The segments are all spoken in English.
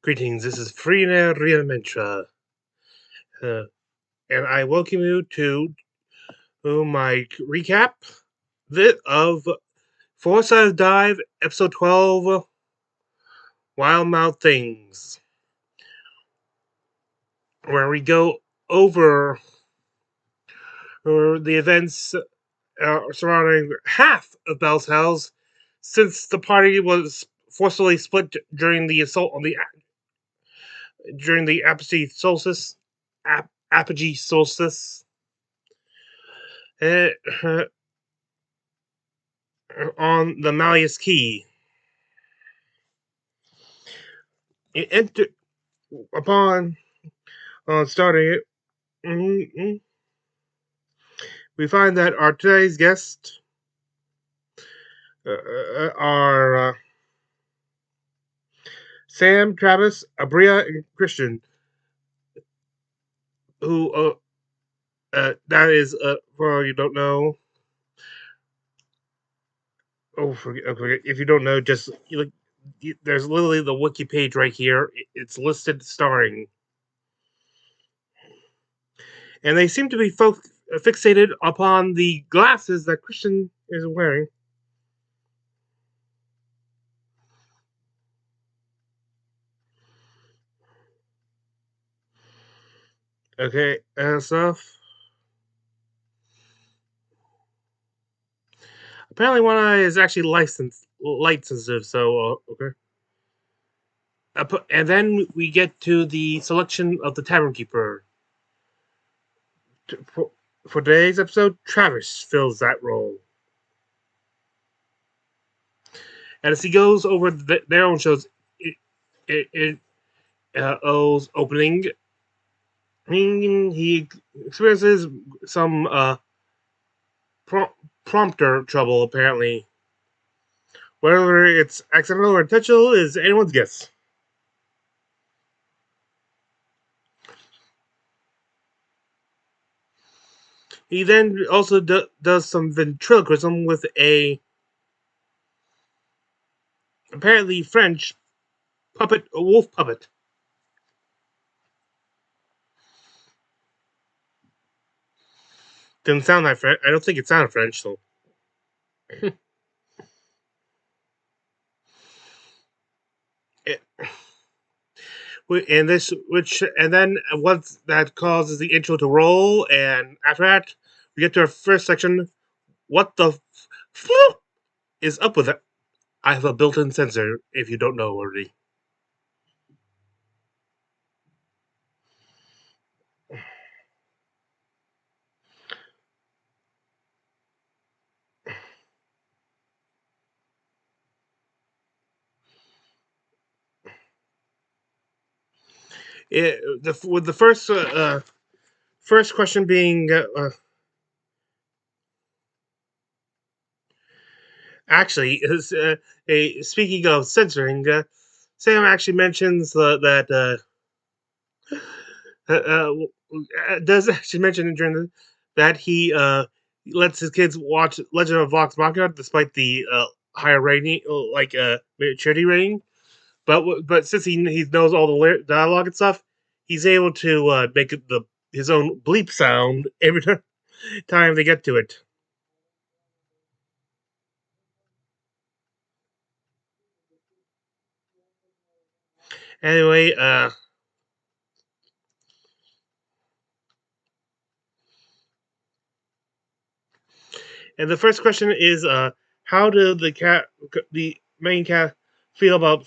Greetings, this is F.R.I.D.A Reamentra, and I welcome you to my recap of Four Sides Dive, Episode 12, Wildemount Things, where we go over the events surrounding half of Bell's House since the party was forcibly split during the assault on the Apogee Solstice. Apogee Solstice. Uh, on the Malleus Key. It entered upon starting it. We find that our today's guests are Sam, Travis, Abria, and Christian. Who that is for you don't know. Forget, if you don't know, just there's literally the wiki page right here. It's listed starring, and they seem to be fixated upon the glasses that Christian is wearing. Okay, and stuff. Apparently, one eye is actually light sensitive. So okay. And then we get to the selection of the Tavern Keeper. For today's episode, Travis fills that role. And as he goes over their own shows, O's opening, he experiences some prompter trouble, apparently. Whether it's accidental or intentional is anyone's guess. He then also does some ventriloquism with a apparently French a wolf puppet. Didn't sound like French. I don't think it sounded French, so. It, and then once that causes the intro to roll, and after that, we get to our first section. What the is up with it? I have a built-in sensor. If you don't know already. With the first question being actually is speaking of censoring, Sam actually mentions that does actually mention during that he lets his kids watch Legend of Vox Machina despite the higher rating, charity rating. But since he knows all the dialogue and stuff, he's able to make his own bleep sound every time they get to it. Anyway, and the first question is, how did the main cast, feel about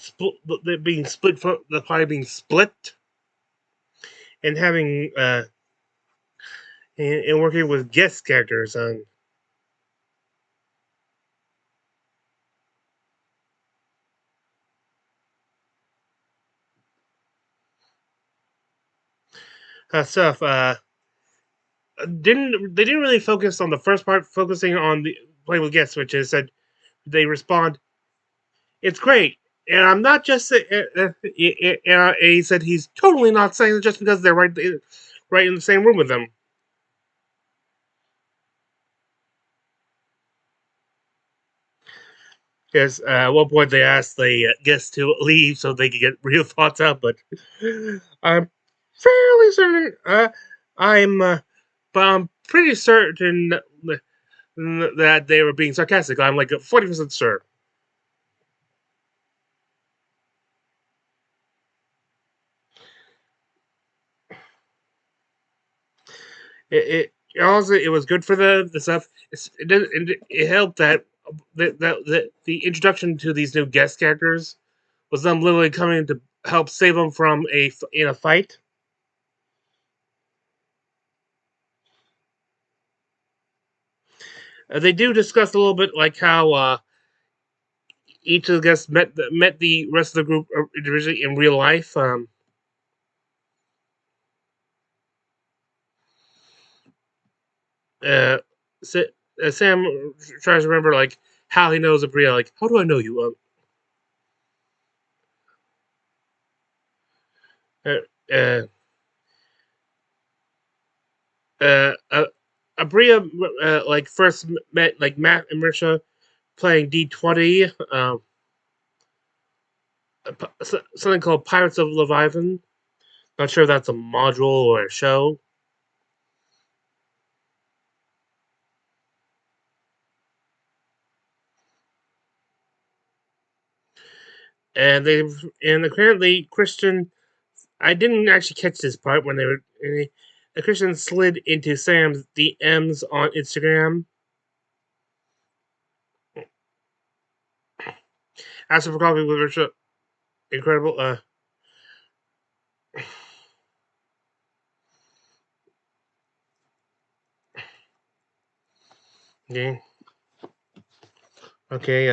being split from the party being split, and having and working with guest characters on stuff? They didn't really focus on the first part, focusing on the playing with guests, which is said they respond, "It's great." And I'm not just he said he's totally not saying it just because they're right in the same room with them. Yes, at one point they asked the guests to leave so they could get real thoughts out, but I'm fairly certain. I'm, but I'm pretty certain that they were being sarcastic. I'm like 40% sure. It was good for the stuff. It helped that the introduction to these new guest characters was them literally coming to help save them from in a fight. They do discuss a little bit like how each of the guests met the rest of the group individually in real life. Uh, Sam tries to remember like how he knows Abria. Like, how do I know you? Uh, uh, uh, Abria like first met like Matt and Marisha playing D20. Something called Pirates of Leviathan. Not sure if that's a module or a show. And they and apparently Christian. I didn't actually catch this part when they were. The Christian slid into Sam's DMs on Instagram, asking for coffee with Richard. Incredible. Yeah. Okay.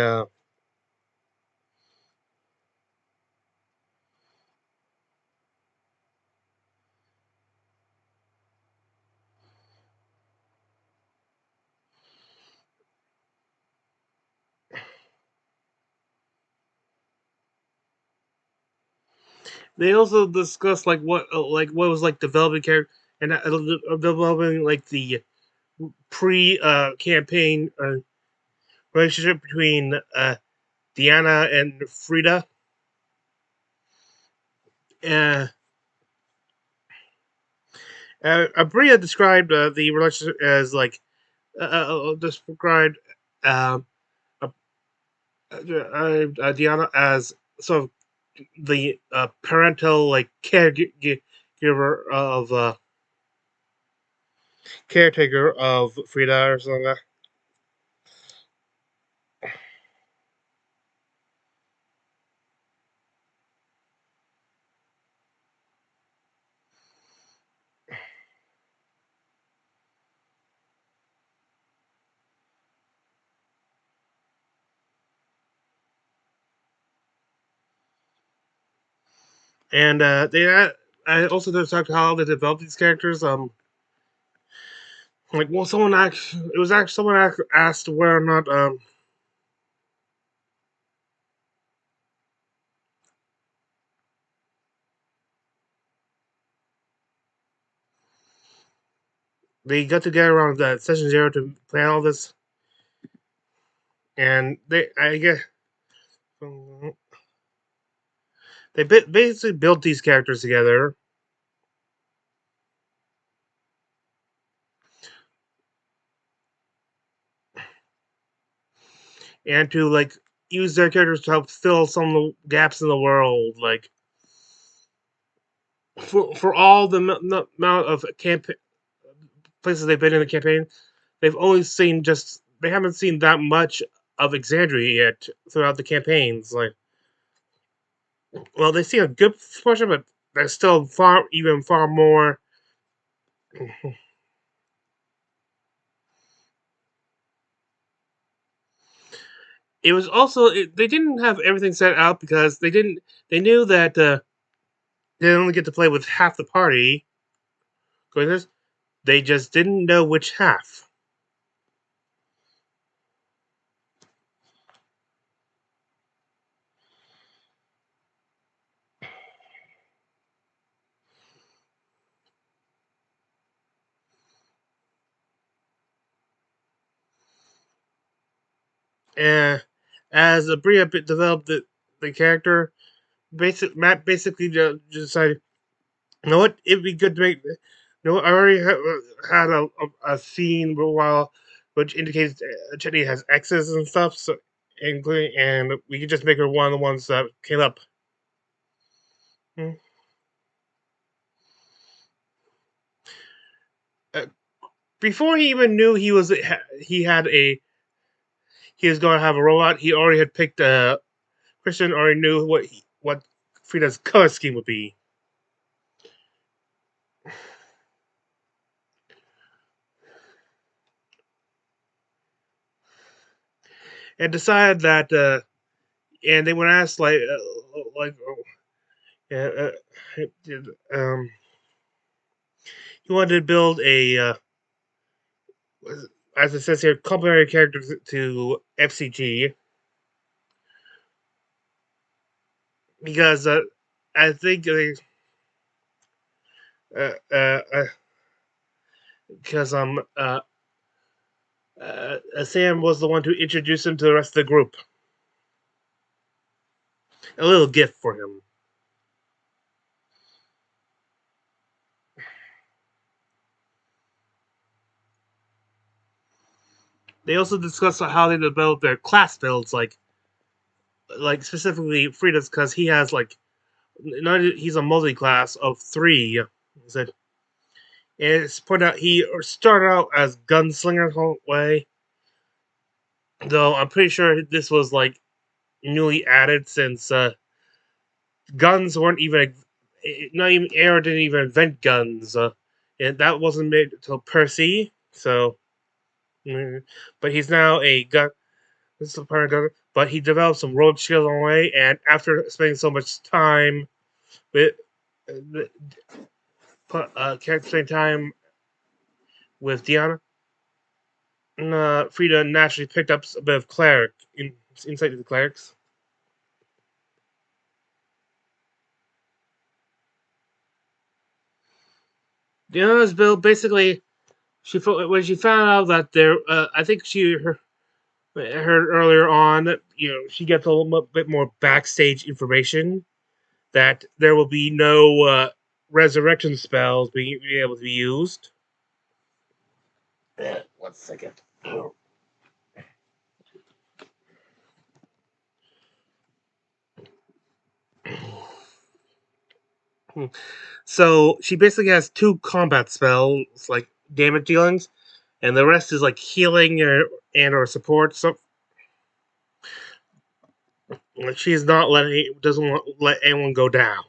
They also discussed like what was like developing character and developing like the pre campaign relationship between Deanna and Frida. Uh, Abria described the relationship as like described um, uh, Deanna as sort of the parental like caregiver of caretaker of Frida or something like that. And they I also talked how they developed these characters. Like well, it was actually someone asked whether or not they got together around session zero to plan all this, and they I guess they basically built these characters together and to like use their characters to help fill some of the gaps in the world, like for all the amount of places they've been in the campaign, they've only seen just they haven't seen that much of Exandria yet throughout the campaigns. Like, well, they see a good portion, but there's still far more. It was also they didn't have everything set out because they knew that they only get to play with half the party. Going this, they just didn't know which half. Uh, As Bria developed the character, Matt basically just decided, you know what, it'd be good to make. You know, I already had a scene for a while, which indicates Chetty has exes and stuff, so including, and we could just make her one of the ones that came up. Hmm. Uh, Before he even knew he had a he was going to have a robot, he already had picked Christian already knew what Frida's color scheme would be, and decided that. And they would ask like uh, um, he wanted to build as it says here, complementary characters to F.C.G. because I think uh, uh, uh, because Sam was the one to introduce him to the rest of the group. A little gift for him. They also discussed how they develop their class builds, like specifically Frida's, because he has he's a multi-class of three. He said, and it's pointed out he started out as gunslinger way, though I'm pretty sure this was like newly added since guns weren't even not even Air didn't even invent guns, and that wasn't made until Percy. So, mm, but he's now a gun. This is a part of gun. But he developed some road skills on the way, and after spending so much time with, spending time with Diana, Frida naturally picked up a bit of insight to the clerics. Diana's build basically when she found out that I think heard earlier on that she gets a little bit more backstage information that there will be no resurrection spells being able to be used. 1 second. So she basically has two combat spells, like damage dealings, and the rest is like healing or support. So like, she's not letting doesn't want let anyone go down.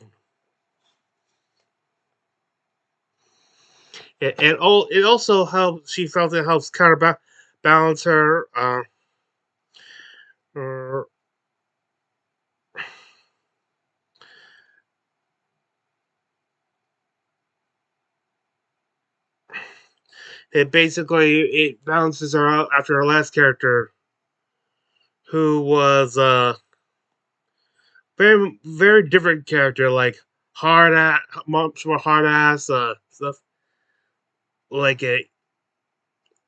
It also helps. She felt it helps counterbalance her. It balances her out after her last character, who was a very different character, like much more hard ass stuff, like a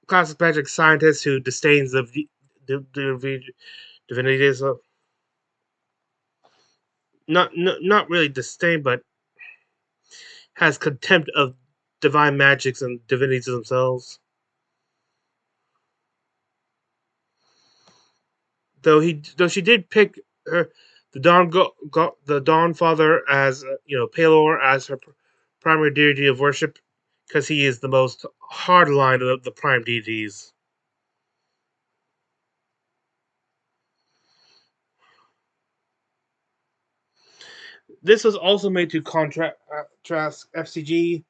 classic magic scientist who disdains divinity. So not really disdain, but has contempt of divine magics and divinities themselves. Though she did pick her the Dawn Father as Palor as her primary deity of worship because he is the most hardline of the prime deities. This was also made to contrast F.C.G,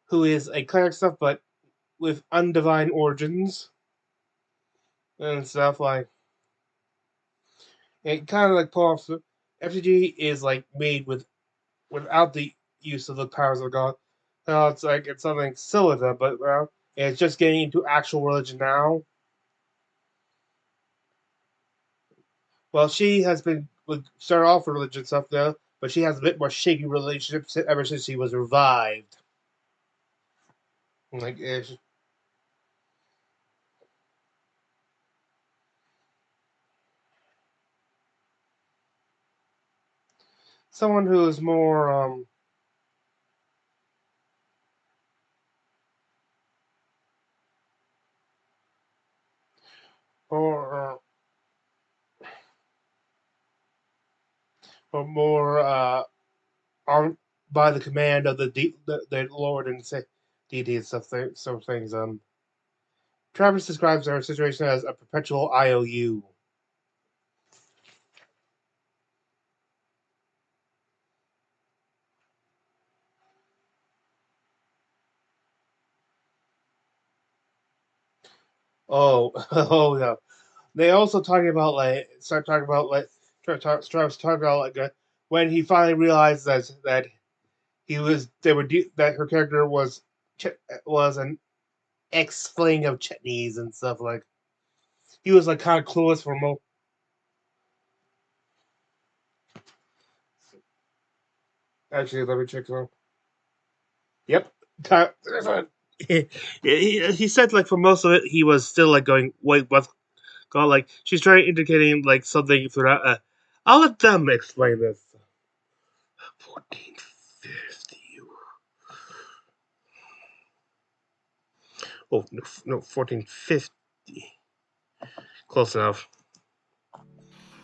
who is a cleric stuff but with undivine origins and stuff like it. Kind of like Paul. F.C.G is like made without the use of the powers of God. It's something similar to that, but it's just getting into actual religion now. Well, she has been started off with religion stuff though, but she has a bit more shaky relationships ever since she was revived. Like, someone who is more more armed by the command of the Lord and deity and stuff. Some things. Travis describes our situation as a perpetual IOU. Oh, oh yeah. They also talking about Travis talking about when he finally realized that he was that her character was an ex fling of Chetney's and stuff like. He was like kind of clueless for most. Actually, let me check them. Yep. He said like for most of it he was still like going wait what's God like she's trying indicating like something throughout. I'll let them explain this. 1450. Oh no 1450. Close enough.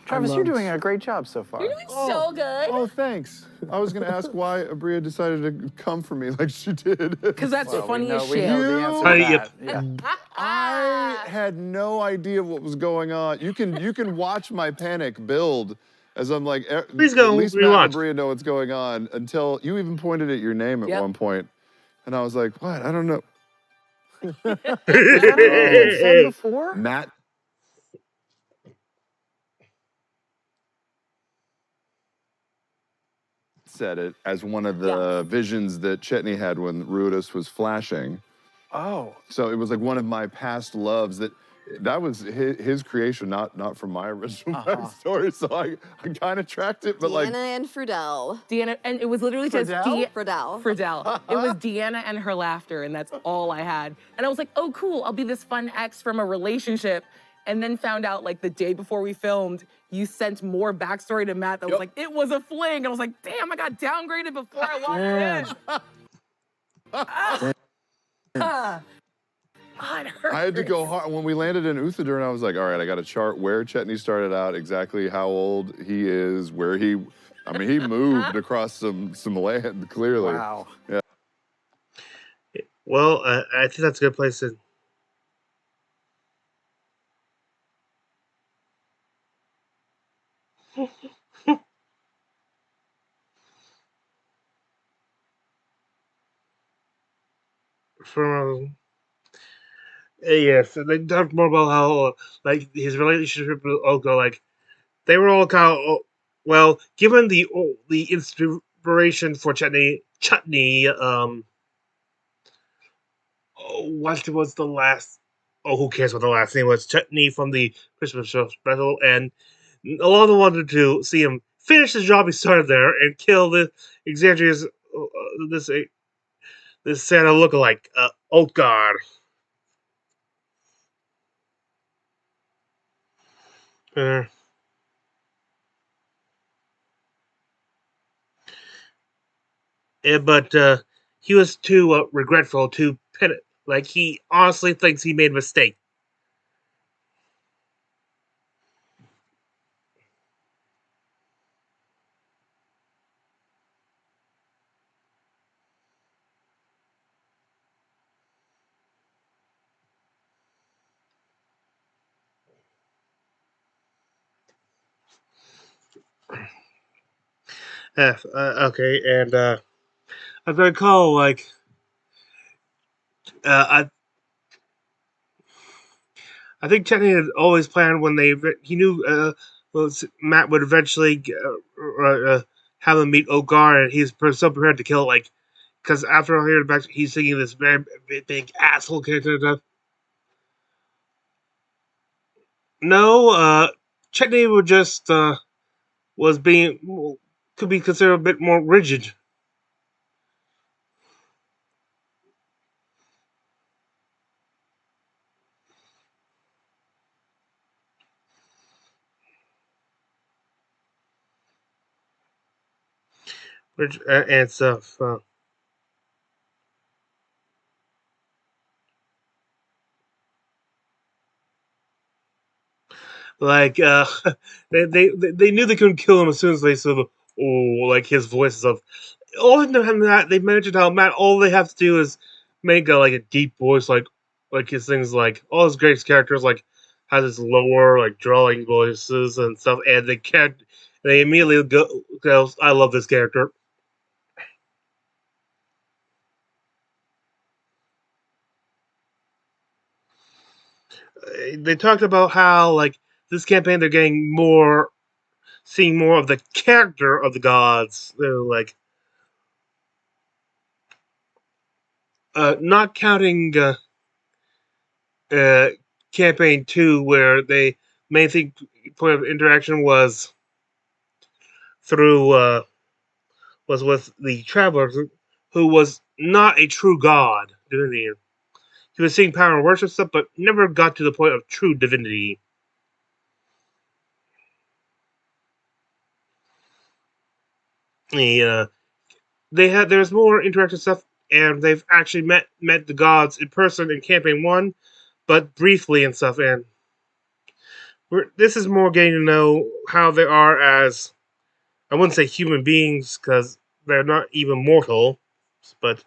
Travis, you're doing a great job so far. You're doing so good. Oh, thanks. I was going to ask why F.R.I.D.A decided to come for me like she did. Because that's funny as we shit. know the answer to that. Yep. Yeah. I had no idea what was going on. You can watch my panic build as I'm like, Please at go least Matt and rewatch. Abria know what's going on until you even pointed at your name at Yep. one point, and I was like, what? I don't know. Was that a name he had said before? Matt said it as one of the visions that Chetney had when Ruidus was flashing. Oh. So it was like one of my past loves that was his creation, not from my original backstory. So I kind of tracked it, but Deanna and F.R.I.D.A. Deanna, and it was literally just F.R.I.D.A. F.R.I.D.A. It was Deanna and her laughter, and that's all I had. And I was like, oh, cool, I'll be this fun ex from a relationship. And then found out, like, the day before we filmed, you sent more backstory to Matt that was like, it was a fling. And I was like, damn, I got downgraded before I walked in. God, I had to go hard when we landed in Uthadur, and I was like, all right, I got to chart where Chetney started out, exactly how old he is, where he moved across some land, clearly. Wow. Yeah. Well, I think that's a good place to. From yes, they talked more about how like his relationship with Oko, like they were all kind of well, given the inspiration for Chutney, what was the last? Oh, who cares what the last name was? Chutney from the Christmas show special, and Alana wanted to see him finish the job he started there and kill the Xandria's this this Santa lookalike. Oh God. Uh, but he was too regretful, too penitent. Like he honestly thinks he made a mistake. Okay, and as I recall, like I think Chetney had always planned when he knew Matt would eventually have him meet Ogar, and he's so prepared to kill like because after hearing back, he's thinking this very big asshole character and stuff. No, Chetney would just was being could be considered a bit more rigid. and stuff. Like they knew they couldn't kill him as soon as they saw the like his voices of all of them. That they mentioned how Matt all they have to do is make a deep voice like his things like all his greatest characters like has this lower like drawling voices and stuff, and they immediately goes, I love this character. They talked about how like this campaign they're getting more seeing more of the character of the gods. They're like not counting uh, campaign 2 where they main thing point of interaction through was with the traveler who was not a true god divinity. He was seeing power and worship stuff, but never got to the point of true divinity. He, there's more interactive stuff, and they've actually met the gods in person in campaign 1, but briefly and stuff. And this is more getting to know how they are as I wouldn't say human beings because they're not even mortal, but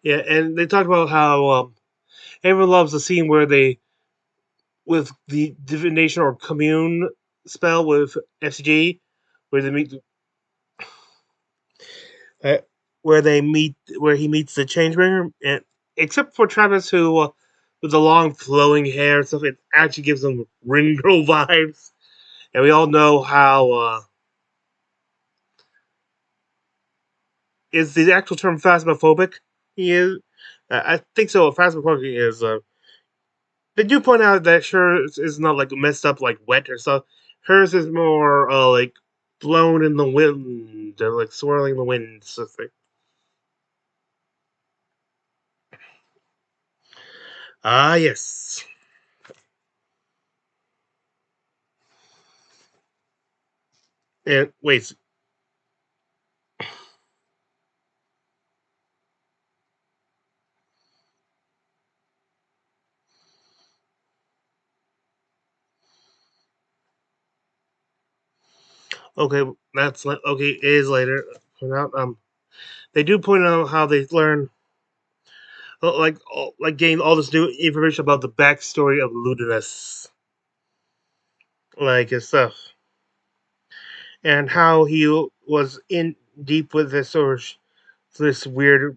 yeah. And they talked about how everyone loves the scene where they with the divination or commune spell with F.C.G, where they meet, uh, where he meets the Changebringer, and except for Travis, who with the long flowing hair and stuff, it actually gives him Ringo vibes, and we all know how is the actual term phasmophobic he is. I think so. Phasmophobic is. They do point out that hers is not like messed up, like wet or stuff. Hers is more like blown in the wind, like swirling in the wind. Sort of thing. Ah, yes. And wait. Okay, okay. It is later. They do point out how they learn, like gain all this new information about the backstory of Ludinus, like his stuff, and how he was in deep with all this weird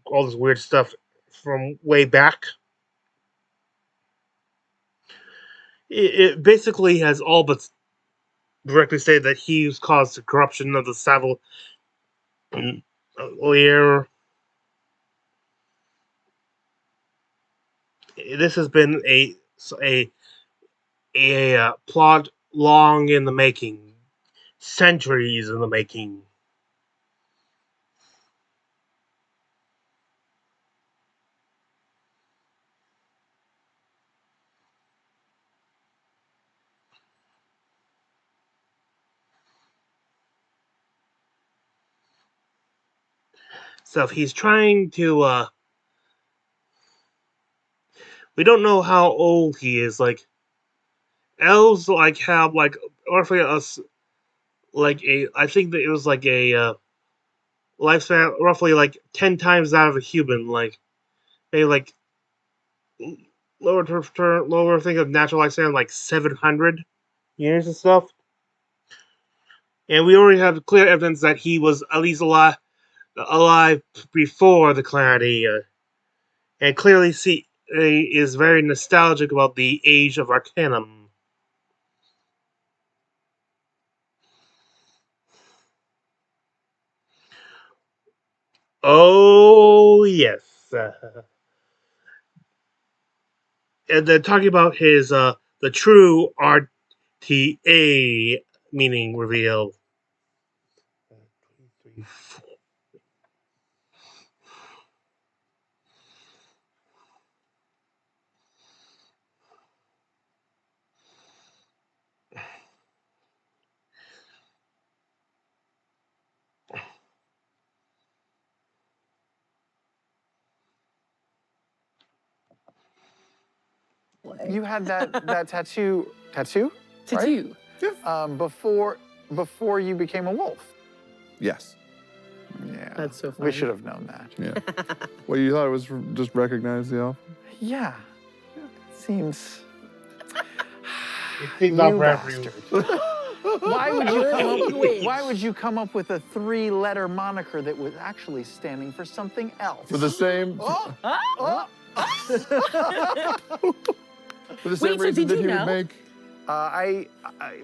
stuff from way back. It basically has all but directly stated that he's caused the corruption of the Savile layer. This has been a plot long in the making, centuries in the making. So if he's trying to, we don't know how old he is. Like elves, like have like roughly us like a. I think that it was like a lifespan roughly like 10 times that of a human. Like they like lower thing of natural lifespan like 700 years and stuff. And we already have clear evidence that he was at least alive before the Calamity, and clearly see is very nostalgic about the age of Arcanum. Oh yes, and then talking about his the true R.T.A. meaning reveal. you had that tattoo, Tattoo. right? Before you became a wolf. Yes. Yeah. That's so We funny. should have known that. Yeah. Well, you thought it was just recognize the elf? Yeah. Seems. It seems You off brand for you. bastard. Wait. Why would you come up with a 3-letter moniker that was actually standing for something else? For the same Oh! for the same Wait, so reason did that you he would know? make.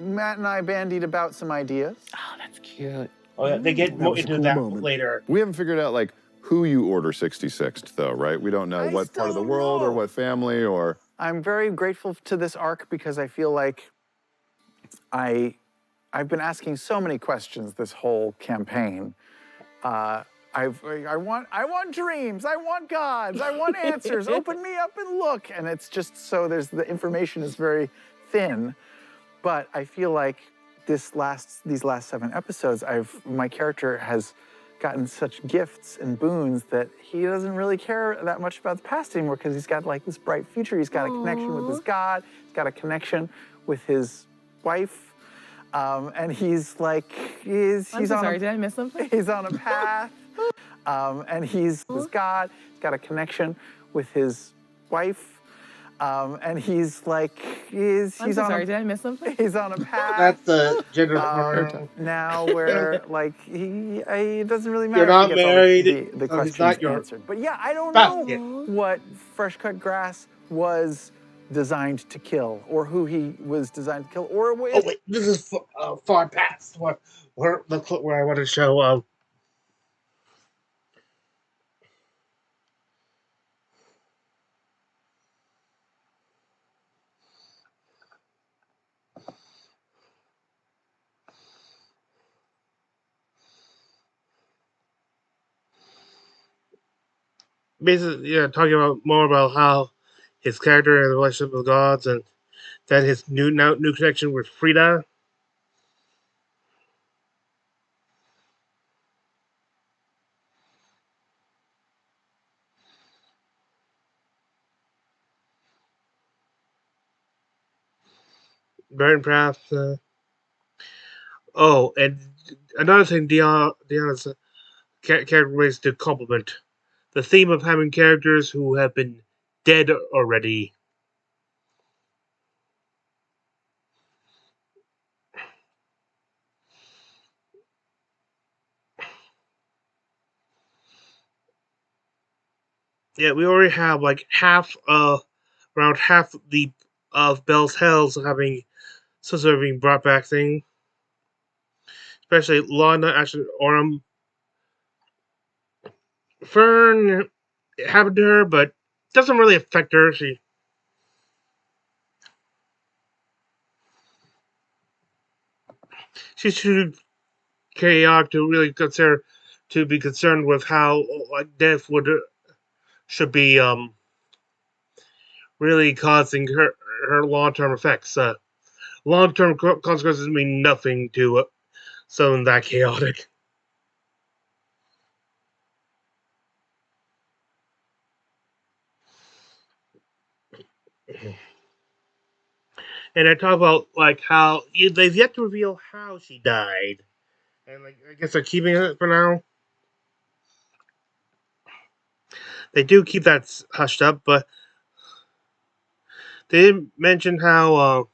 Matt and I bandied about some ideas. Oh, that's cute. Oh yeah, they get That was a into cool that moment. later. We haven't figured out like who you order 66th though, right? We don't know I what part of the still world or know. what family or. I'm very grateful to this arc because I feel like I've been asking so many questions this whole campaign. I want dreams. I want gods. I want answers. Open me up and look. And it's just so the information is very thin. But I feel like these last 7 episodes, my character has gotten such gifts and boons that he doesn't really care that much about the past anymore because he's got like this bright future. He's got a connection with his god. He's got a connection with his wife. And he's like, I'm so sorry, did I miss something? He's on a path. And he's his god. He's got a connection with his wife. And he's like, I'm so sorry, did I miss something? He's on a path. That's the gender pronoun. Now where like it doesn't really matter You're if not he gets all married, the so he's questions not your answered. But yeah, I don't spouse know yet. what Fresh Cut Grass was designed to kill, or who he was designed to kill, or Oh wait, this is far past where I want to show. Basically, yeah, talking about more about how his character and the relationship with gods, and then his new connection with Frida. Burn Path. Oh, and another thing, Deanna's character ways to complement the theme of having characters who have been dead already. Yeah, we already have like around half the of Bell's Hells having some sort of being brought back thing. Especially Lana, Ashley, Orem, Fern. It happened to her, but doesn't really affect her. She's too chaotic to really be concerned with how like death should be really causing her long term effects. Long term consequences mean nothing to someone that chaotic. And I talk about like how they've yet to reveal how she died, and like I guess they're keeping it for now. They do keep that hushed up, but they didn't mention how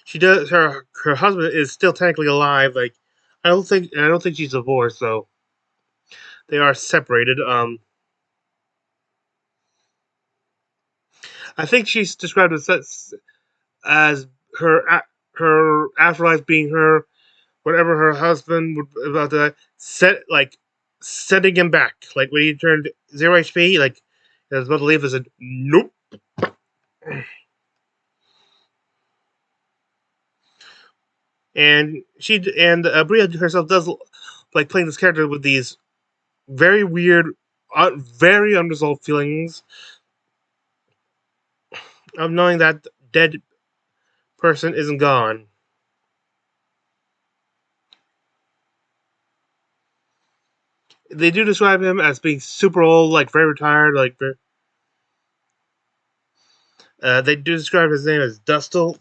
she does. Her husband is still technically alive. Like I don't think she's divorced, so they are separated. I think she's described as her afterlife being her whatever her husband would about to sending him back. Like when he turned 0 HP, like he was about to leave, I said nope. And Bria herself does like playing this character with these very weird, very unresolved feelings of knowing that dead person isn't gone. They do describe him as being super old, like very retired, like They do describe his name as Dustle.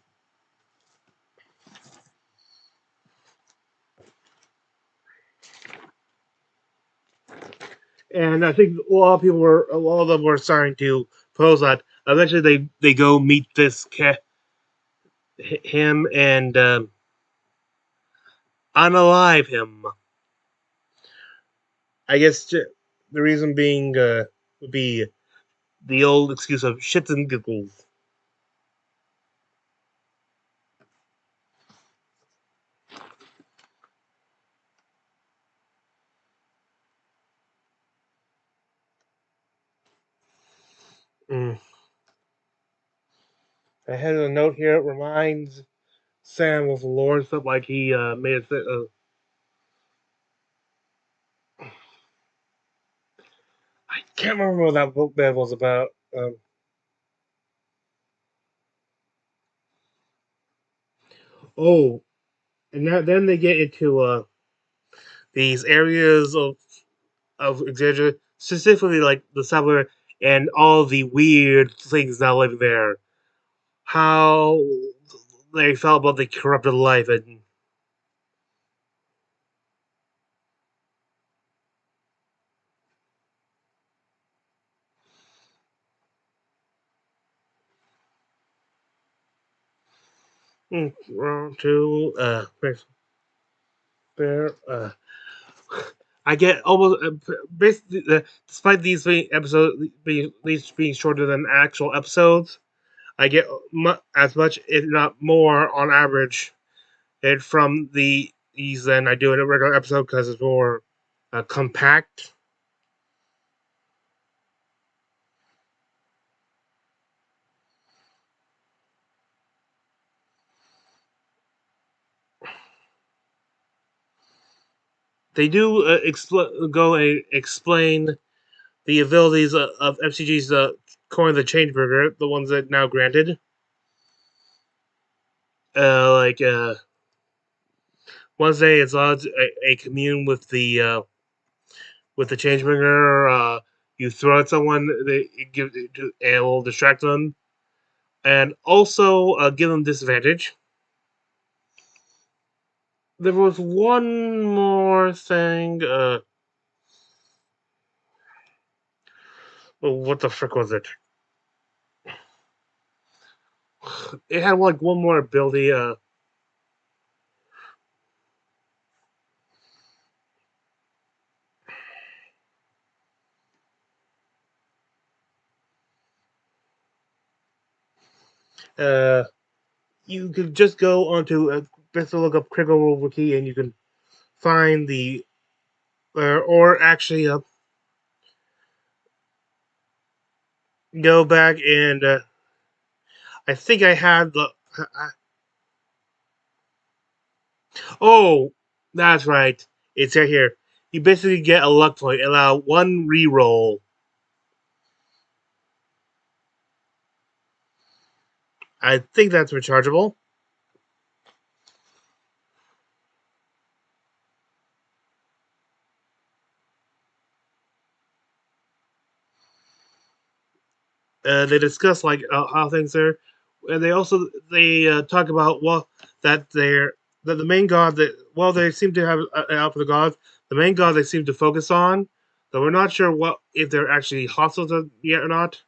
And I think a lot of them were starting to pose that. Eventually, they go meet him and unalive him. I guess the reason being would be the old excuse of shits and giggles. Mm. I had a note here. It reminds Sam of the Lord, stuff like he made it. I can't remember what that book bed was about. Oh, and then they get into these areas of Exandria, specifically like the subway and all the weird things that live there. How they felt about the corrupted life, and round two. Bear. I get almost basically despite these being shorter than actual episodes, I get as much, if not more, on average, it from these than I do in a regular episode because it's more compact. They do go and explain the abilities of F.C.G's coin the Changeburger, the ones that now granted. Like one day it's allowed to, a commune with the Changebringer. You throw at someone, it will distract them, and also give them disadvantage. There was one more thing. What the frick was it? It had like one more ability. Uh, you could just go onto just look up Critical Wiki and you can find the or actually go back and I think I had the oh, that's right. It's right here. You basically get a luck point, allow one reroll. I think that's rechargeable. They discuss like how things are, and they talk about that they're that the main god that they seem to have an out for the gods. The main god they seem to focus on, though we're not sure what if they're actually hostile to yet or not,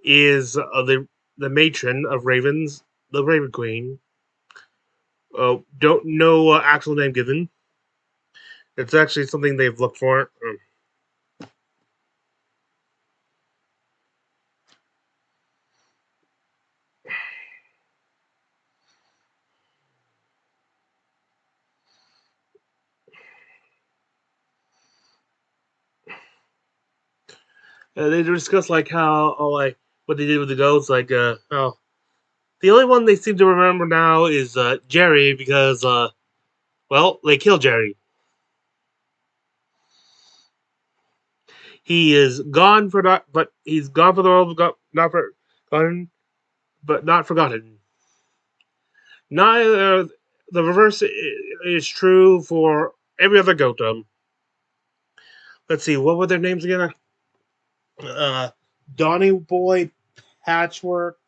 is the matron of ravens, the Raven Queen. Don't know actual name given. It's actually something they've looked for. They discuss like how like what they did with the goats, like how the only one they seem to remember now is Jerry because they killed Jerry. He is gone for not, but he's gone for the world, not forgotten, but not forgotten. Neither the reverse is true for every other goat. Let's see, what were their names again? Uh, Donny Boy, Patchwork.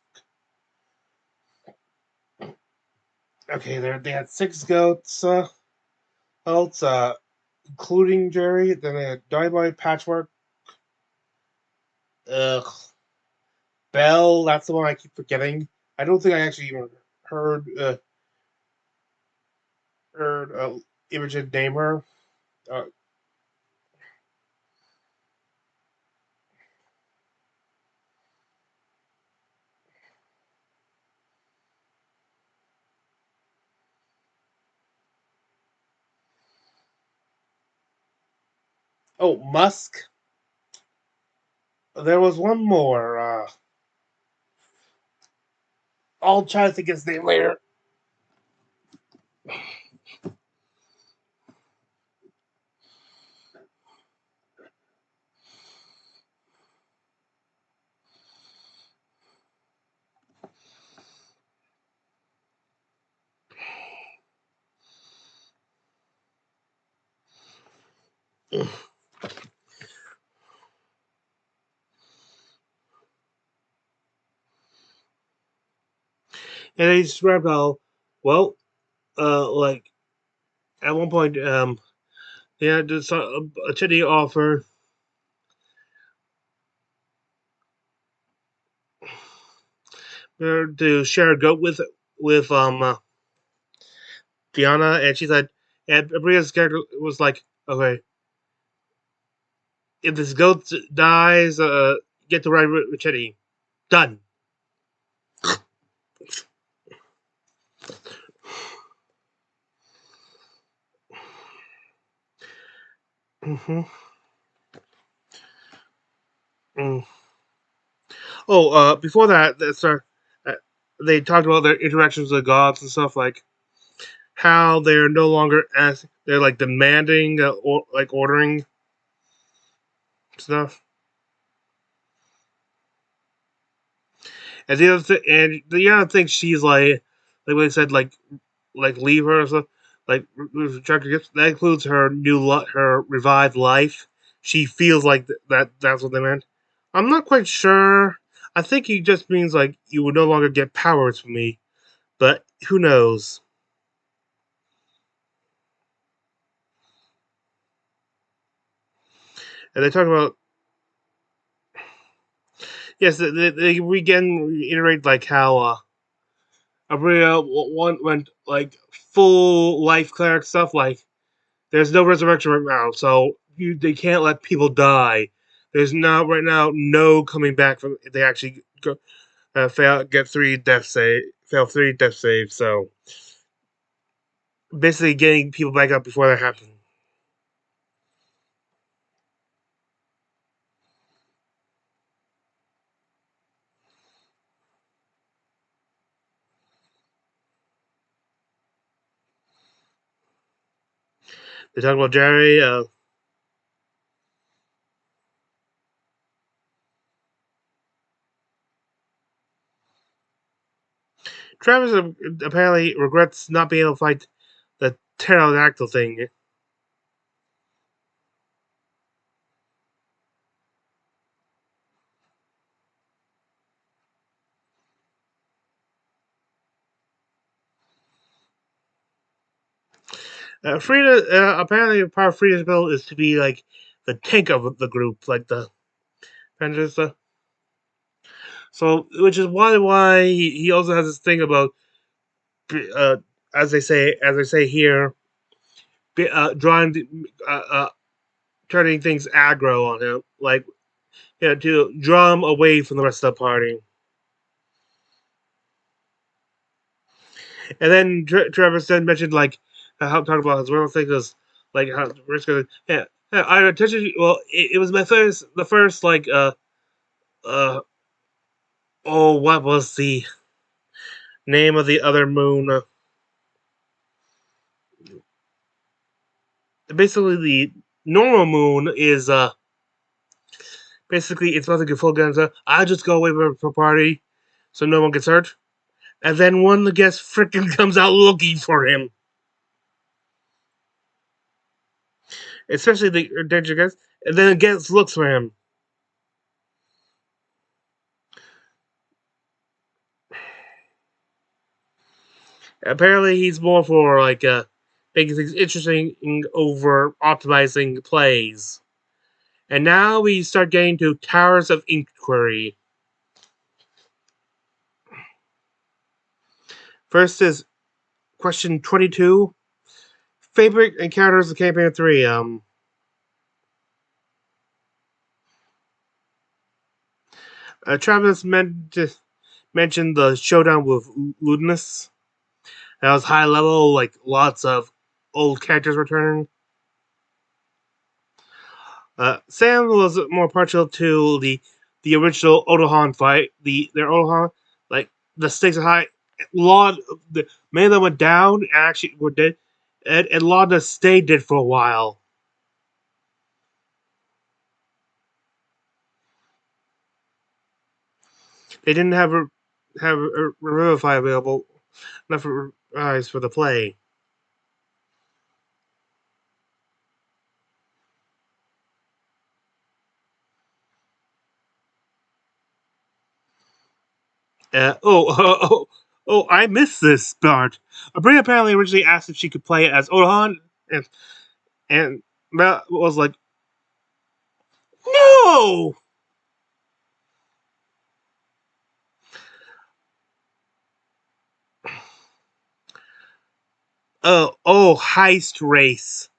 Okay, they had 6 goats, including Jerry. Then they had Dynamite, Patchwork. Ugh, Belle. That's the one I keep forgetting. I don't think I actually even heard Imogen name her. Uh, oh, Musk. There was one more. I'll try to think of his name later. And they described how, well, like at one point, they had this, a Teddy offer to share a goat with Diana, and she said, and Bria's character was like, okay, if this goat dies, get to ride with Teddy. Done. hmm Mm. Oh, before that, uh, they talked about their interactions with the gods and stuff, like how they're no longer they're like demanding, or like ordering stuff. And the other thing she's like what I said, like leave her or stuff, like that includes her her revived life. She feels like that's what they meant. I'm not quite sure. I think he just means like you would no longer get powers from me, but who knows? And they talk about, yes, they again reiterate like how Abria one went like full life cleric stuff, like there's no resurrection right now, so they can't let people die. There's not right now no coming back from if they actually get 3 death saves. So basically, getting people back up before that happens. They talk about Jerry. Travis apparently regrets not being able to fight the pterodactyl thing. Frida apparently part of Frida's bill is to be like the tank of the group, like the Panthers. So, which is why he also has this thing about, uh, as they say here, drawing, turning things aggro on him, like to draw him away from the rest of the party. And then Trevor then mentioned like how talk about his real thing is like how risk of, yeah. I attention. Well, it was the first like uh oh, what was the name of the other moon? Basically, the normal moon is basically it's supposed to get full guns. I just go away from a party, so no one gets hurt. And then one of the guests freaking comes out looking for him, especially the danger guest. And then the guest looks for him. Apparently, he's more for like making things interesting over optimizing plays. And now we start getting to Towers of Inquiry. First is question 22. Favorite encounters of Campaign 3. Travis mentioned the showdown with Ludinus. That was high level, like lots of old characters returning. Sam was more partial to the original Otohan fight. Their Otohan, like the stakes are high. Many of them went down and actually were dead, and a lot of them stayed dead for a while. They didn't have a Revivify available enough for eyes for the play. I missed this part. Bria apparently originally asked if she could play as Otohan, and Mel was like, "No!" Heist race.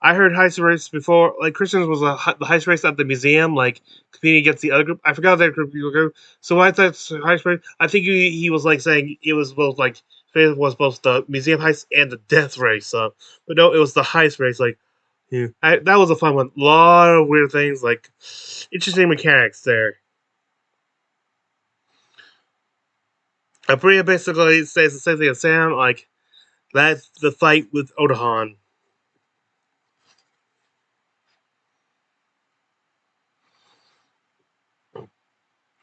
I heard heist race before. Like Christians was the heist race at the museum, like competing against the other group. I forgot that group. So I thought heist race. I think he was like saying it was both like it was both the museum heist and the death race. But no, it was the heist race. Like, yeah, that was a fun one. A lot of weird things, like interesting mechanics there. Bria basically says the same thing as Sam. Like that's the fight with Odahan.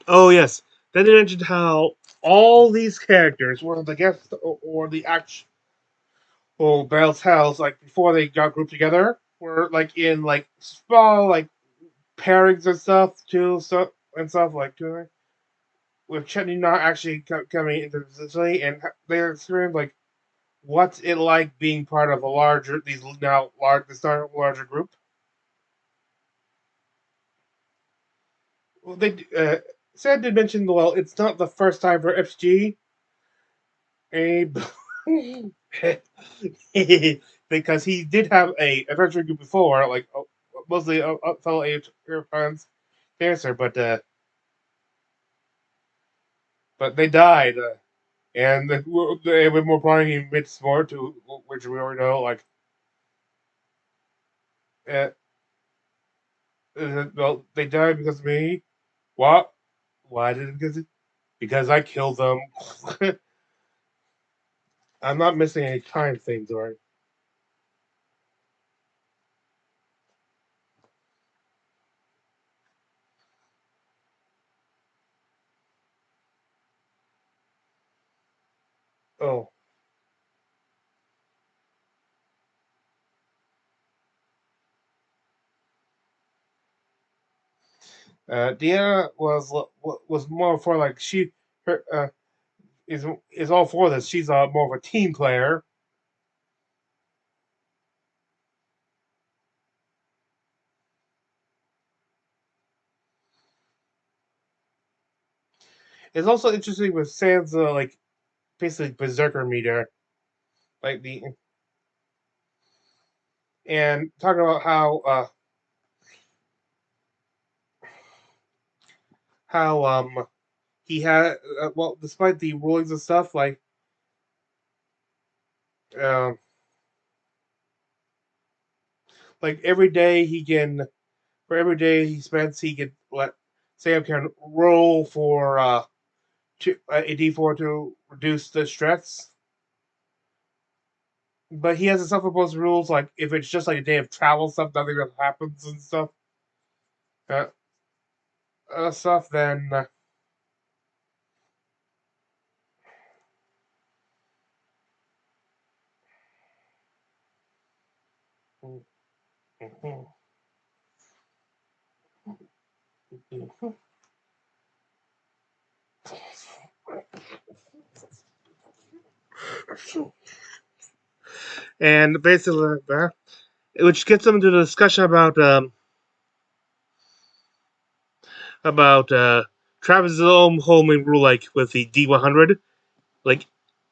Oh yes. Then they mentioned how all these characters were the guests or the actual Bell's house, like before they got grouped together, were like in like small like pairings and stuff too, stuff like too, with Chetney not actually coming into the facility, and they're experiencing like what's it like being part of a larger these now large this larger group. Well, they Sam did mention well, it's not the first time for F.C.G. Abe. Because he did have a adventure group before, like mostly fellow Air fans cancer, but they died, and they were more probably he admits more to which we already know, like uh, well they died because of me. What? Why did it? Because I killed them. I'm not missing any time things, right? Oh, Deanna was more for like her is all for this. She's more of a team player. It's also interesting with Sam's like basically berserker meter, like the and talking about how he had well despite the rulings and stuff um like every day he can for every day he spends he can let Sam can roll for a D4 to reduce the stress. But he has a self-imposed rules like if it's just like a day of travel stuff, nothing that happens and stuff. Uh, stuff then. and basically that, which gets them into the discussion about Travis's own homing rule, like with the D100. Like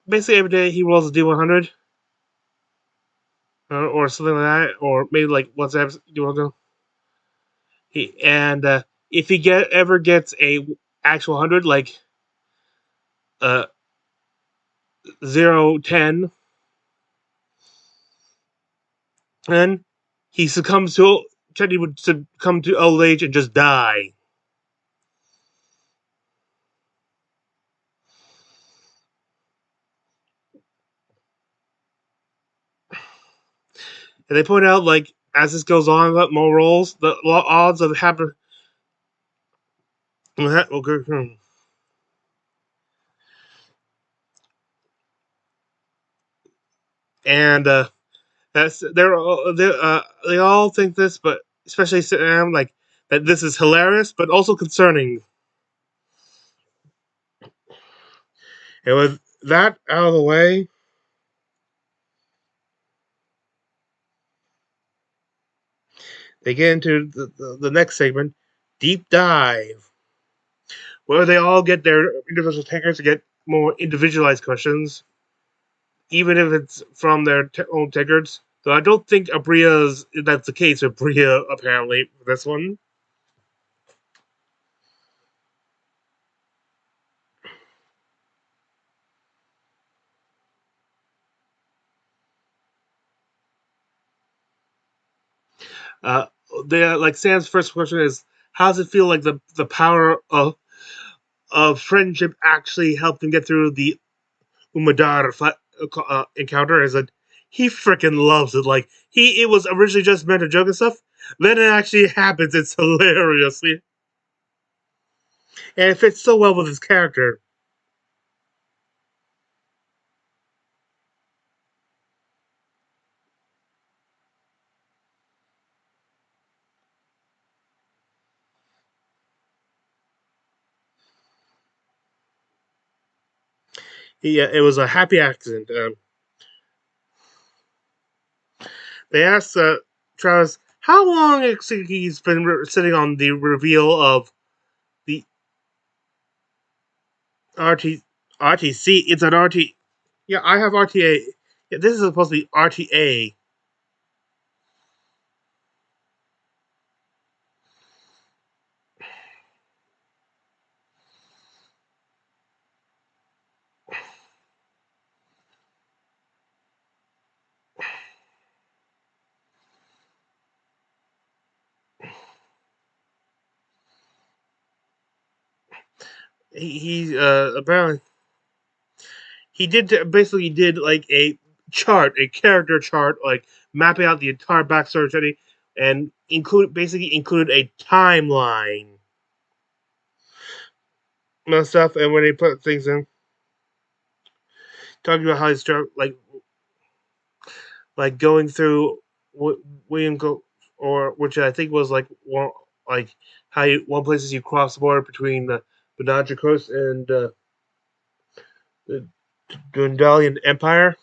basically every day he rolls a D100 or something like that, or maybe like once every D100. If he ever gets a actual 100, like uh 0, 10, then he succumbs to Chetty would succumb to old age and just die. And they point out, like, as this goes on, more rolls, the odds of happen. And that's they all think this, but especially Sam, like that this is hilarious, but also concerning. And with that out of the way, they get into the next segment, deep dive, where they all get their individual takers to get more individualized questions, even if it's from their own takers. So I don't think Abria's that's the case with Bria apparently for this one. Uh, like Sam's first question is, how does it feel like the power of friendship actually helped him get through the Umadar encounter? Is that he freaking loves it. Like it was originally just meant to joke and stuff. Then it actually happens. It's hilarious, and it fits so well with his character. Yeah, it was a happy accident. They asked Travis how long he's been sitting on the reveal of the RT RTC. It's an RT. Yeah, I have RTA. Yeah, this is supposed to be RTA. He apparently he did like a chart, a character chart, like mapping out the entire backstory study, and include a timeline and stuff. And when they put things in, talking about how he's like going through William or which I think was like one like how one places you cross the border between the Benadja Coast and the Dundalian Empire.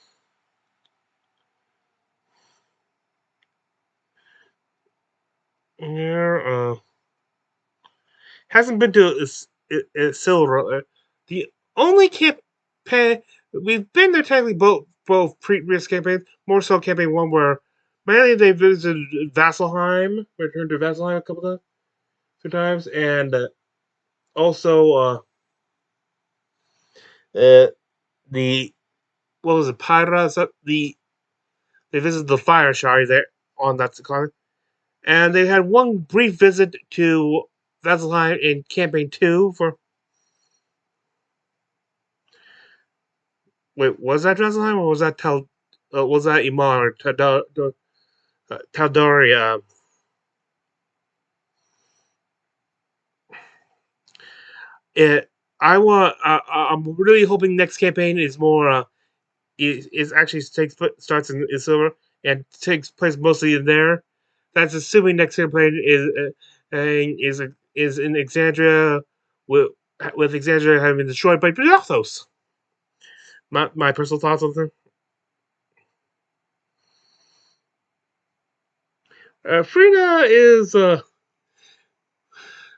Yeah, hasn't been to Silver. The only campaign we've been there technically both previous campaigns, more so campaign one where mainly they visited Vasselheim, returned to Vasselheim a couple of times, and also uh, the what was it, Pyra? They visited the Fire Shire there on that second, and they had one brief visit to Vasselheim in campaign two for. Wait, was that Vasselheim or was that was that Iman or Tal'Dori? It. I'm really hoping next campaign is more. Is actually starts in Silver and takes place mostly in there. That's assuming next campaign is in Exandria with Exandria having been destroyed by Briothos. My personal thoughts on them. Frida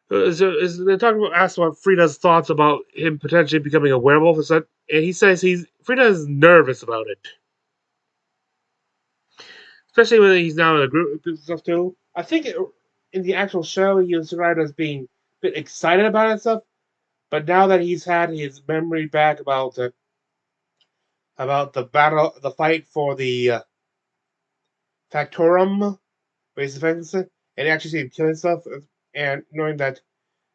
they're talking about asked about Frida's thoughts about him potentially becoming a werewolf and such, and he says Frida is nervous about it, especially when he's now in a group and stuff too. I think in the actual show he was described as being a bit excited about it and stuff, but now that he's had his memory back about the battle, the fight for the Factorum, where he's defending it, and actually see him killing stuff, and knowing that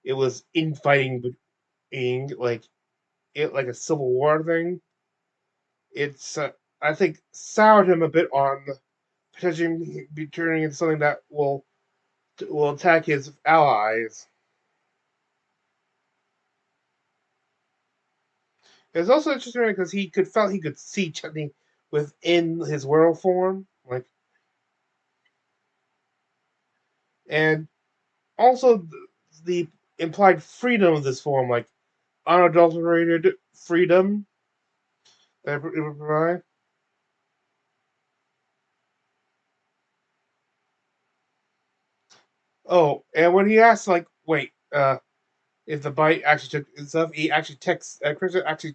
it was infighting being like a civil war thing, it's I think soured him a bit on potentially be turning into something that will attack his allies. It's also interesting because felt he could see Chutney within his world form, and also the implied freedom of this form, like unadulterated freedom that it would provide. Oh, and when he asked, like, wait, if the bite actually took stuff, he actually Chris actually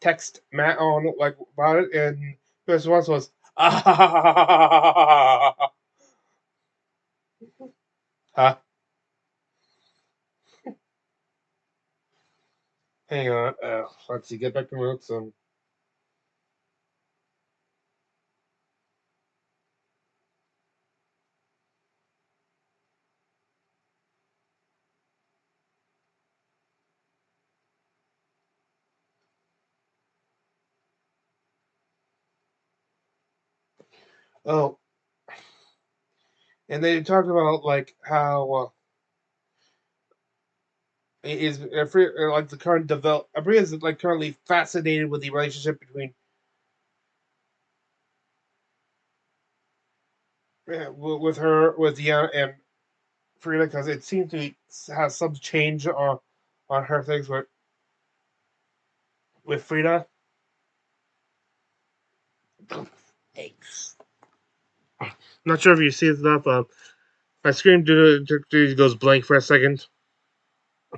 text Matt on like about it, and his response was, ah, huh? Hang on, let's see, get back to my notes. Oh, and they talked about like how is like the current develop. Abria is like currently fascinated with the relationship between with her with Deanna and Frida because it seems to have some change on her things with Frida. Not sure if you see enough. My screen goes blank for a second.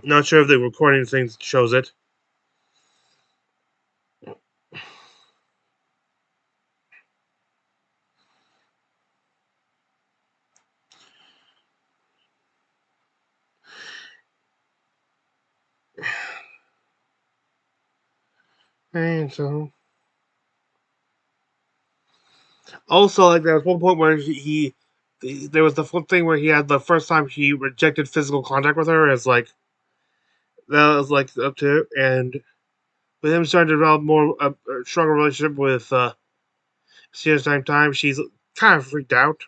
Not sure if the recording thing shows it. And so, also, like there was one point where there was the flip thing where he had the first time he rejected physical contact with her as like that was like up to, and with him starting to develop more a stronger relationship with Sierra's time, she's kind of freaked out.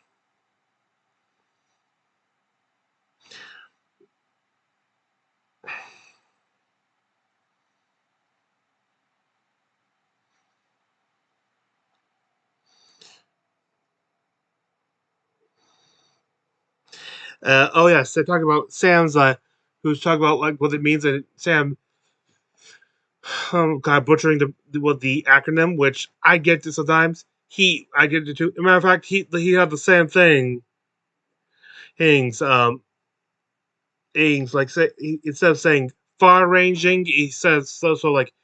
Oh yes, they're talking about Sam's who's talking about like what it means, and Sam God butchering the acronym, which I get to sometimes. I get it too. As a matter of fact, he had the same things. Things like instead of saying far ranging, he says so like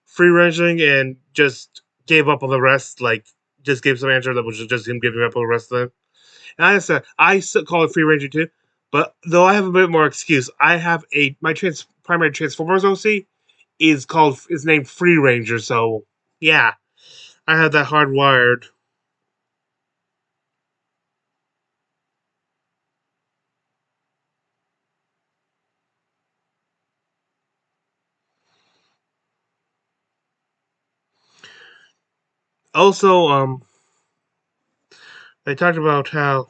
free ranging, and just gave up on the rest. Like just gave some answer that was just him giving up on the rest of them. And I said I still call it free ranging too, but though I have a bit more excuse, I have my primary Transformers OC is named Free Ranger. So yeah, I have that hardwired. Also, they talked about how.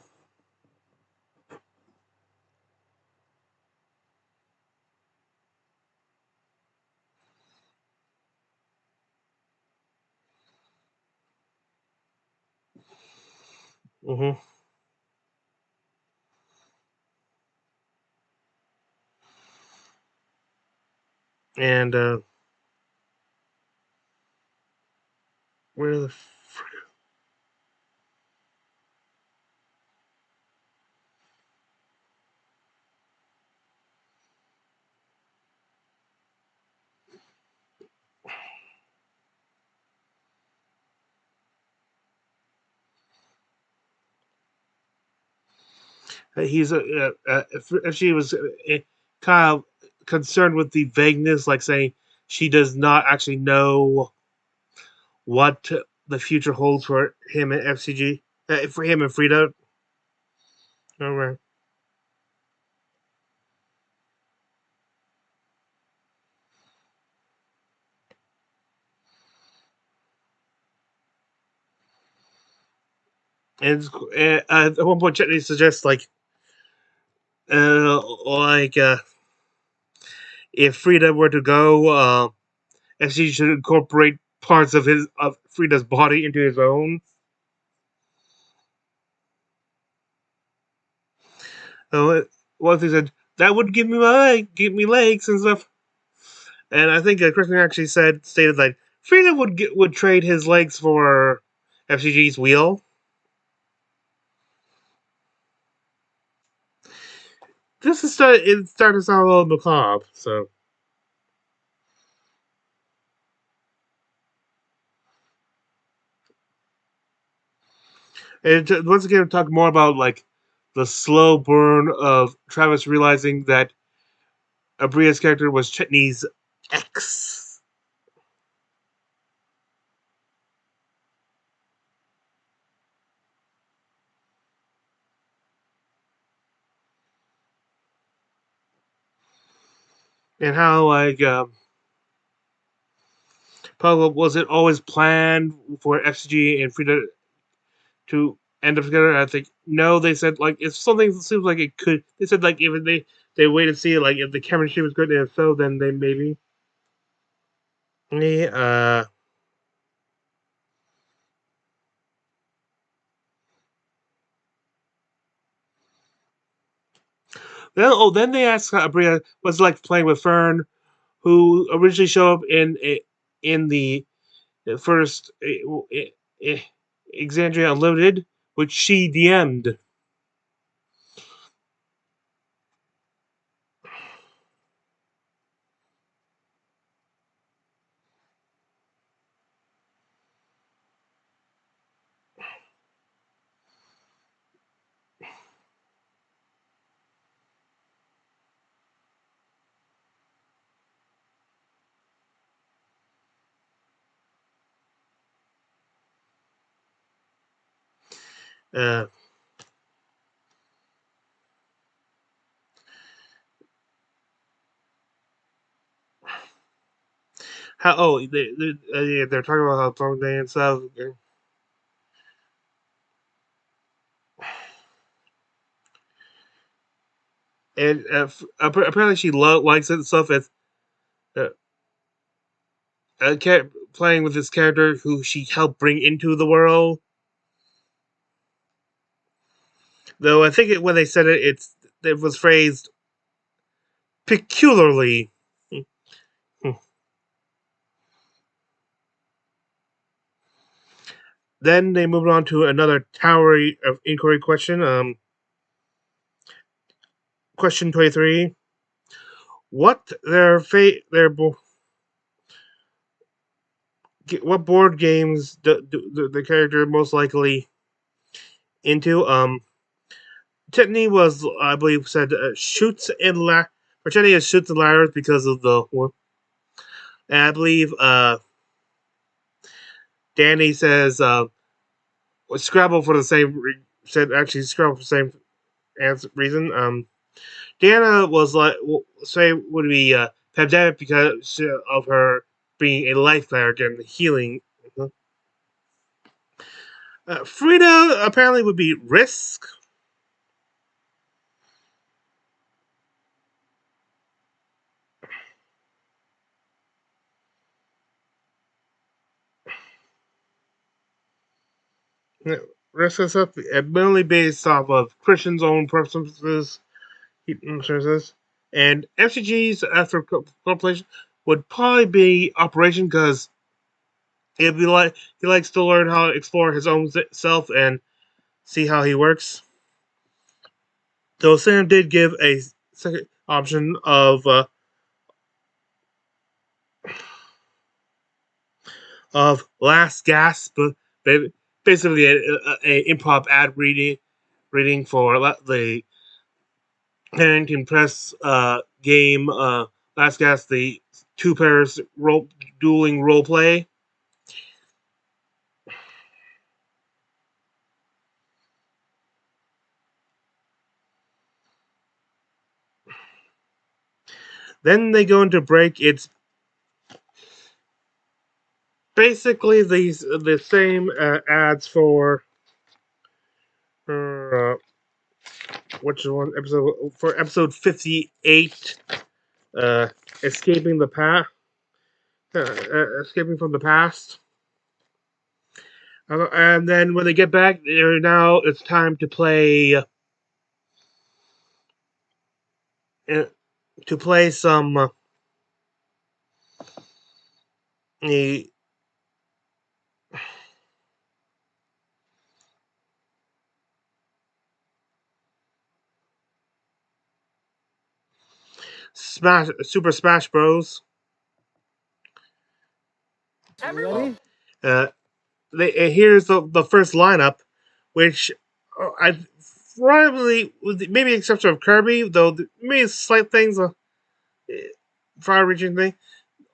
Hmm. And where the He's if she was kind of concerned with the vagueness, like saying she does not actually know what the future holds for him and F.C.G. For him and F.R.I.D.A. All right. And at one point, Chetney suggests like if F.R.I.D.A. were to go, F.C.G. should incorporate parts of F.R.I.D.A.'s body into his own. So one thing said that would give me legs and stuff. And I think Kristen actually stated that F.R.I.D.A. would trade his legs for F.C.G.'s wheel. It started to sound a little macabre. So and once again, talk more about the slow burn of Travis realizing that Abria's character was Chetney's ex. And how was it always planned for F.C.G. and F.R.I.D.A. to end up together? I think no. They said if something seems like it could. They said if they wait and see if the chemistry was good, and if so, then they maybe. Yeah. Then they asked Bria was it like playing with Fern, who originally showed up in the first Exandria Unlimited, which she DM'd. Uh, how they're talking about how Tom Day and stuff. And apparently she likes it and stuff. As uh, playing with this character who she helped bring into the world. Though I think when they said it was phrased peculiarly. Then they moved on to another tower of inquiry question. Question 23. What what board games do the character most likely into? Tiffany was, I believe, said shoots and Tiffany is shoots and ladders because of the one. And I believe Danny says Scrabble for the same said actually Scrabble for the same reason. Diana was say would be pandemic because of her being a life cleric and healing. F.R.I.D.A. apparently would be risk. Risk is up mainly based off of Christian's own preferences. And F.C.G's after compilation would probably be Operation because it'd be he likes to learn how to explore his own self and see how he works. Though Sam did give a second option of Last Gasp, basically a improv ad reading for the and can press game last guess the two players dueling role play. Then they go into break. It's basically the same ads for which one episode for episode 58, uh, escaping the past, escaping from the past. And then when they get back, now it's time to play some a Smash Super Smash Bros. Ready? Uh, here's the first lineup, which I probably, with maybe the exception of Kirby, though maybe slight things, far-reaching thing.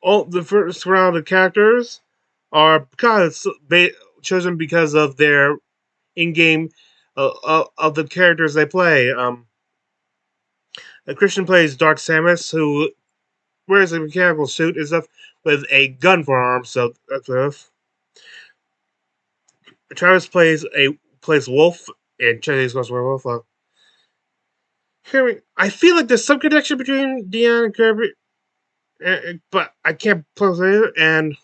All the first round of characters are chosen because of their in-game of the characters they play. Christian plays Dark Samus, who wears a mechanical suit and stuff with a gun for arms. So that's enough. Travis plays Wolf, and Chinese goes Werewolf. I feel like there's some connection between Dion and Kirby, but I can't place it. And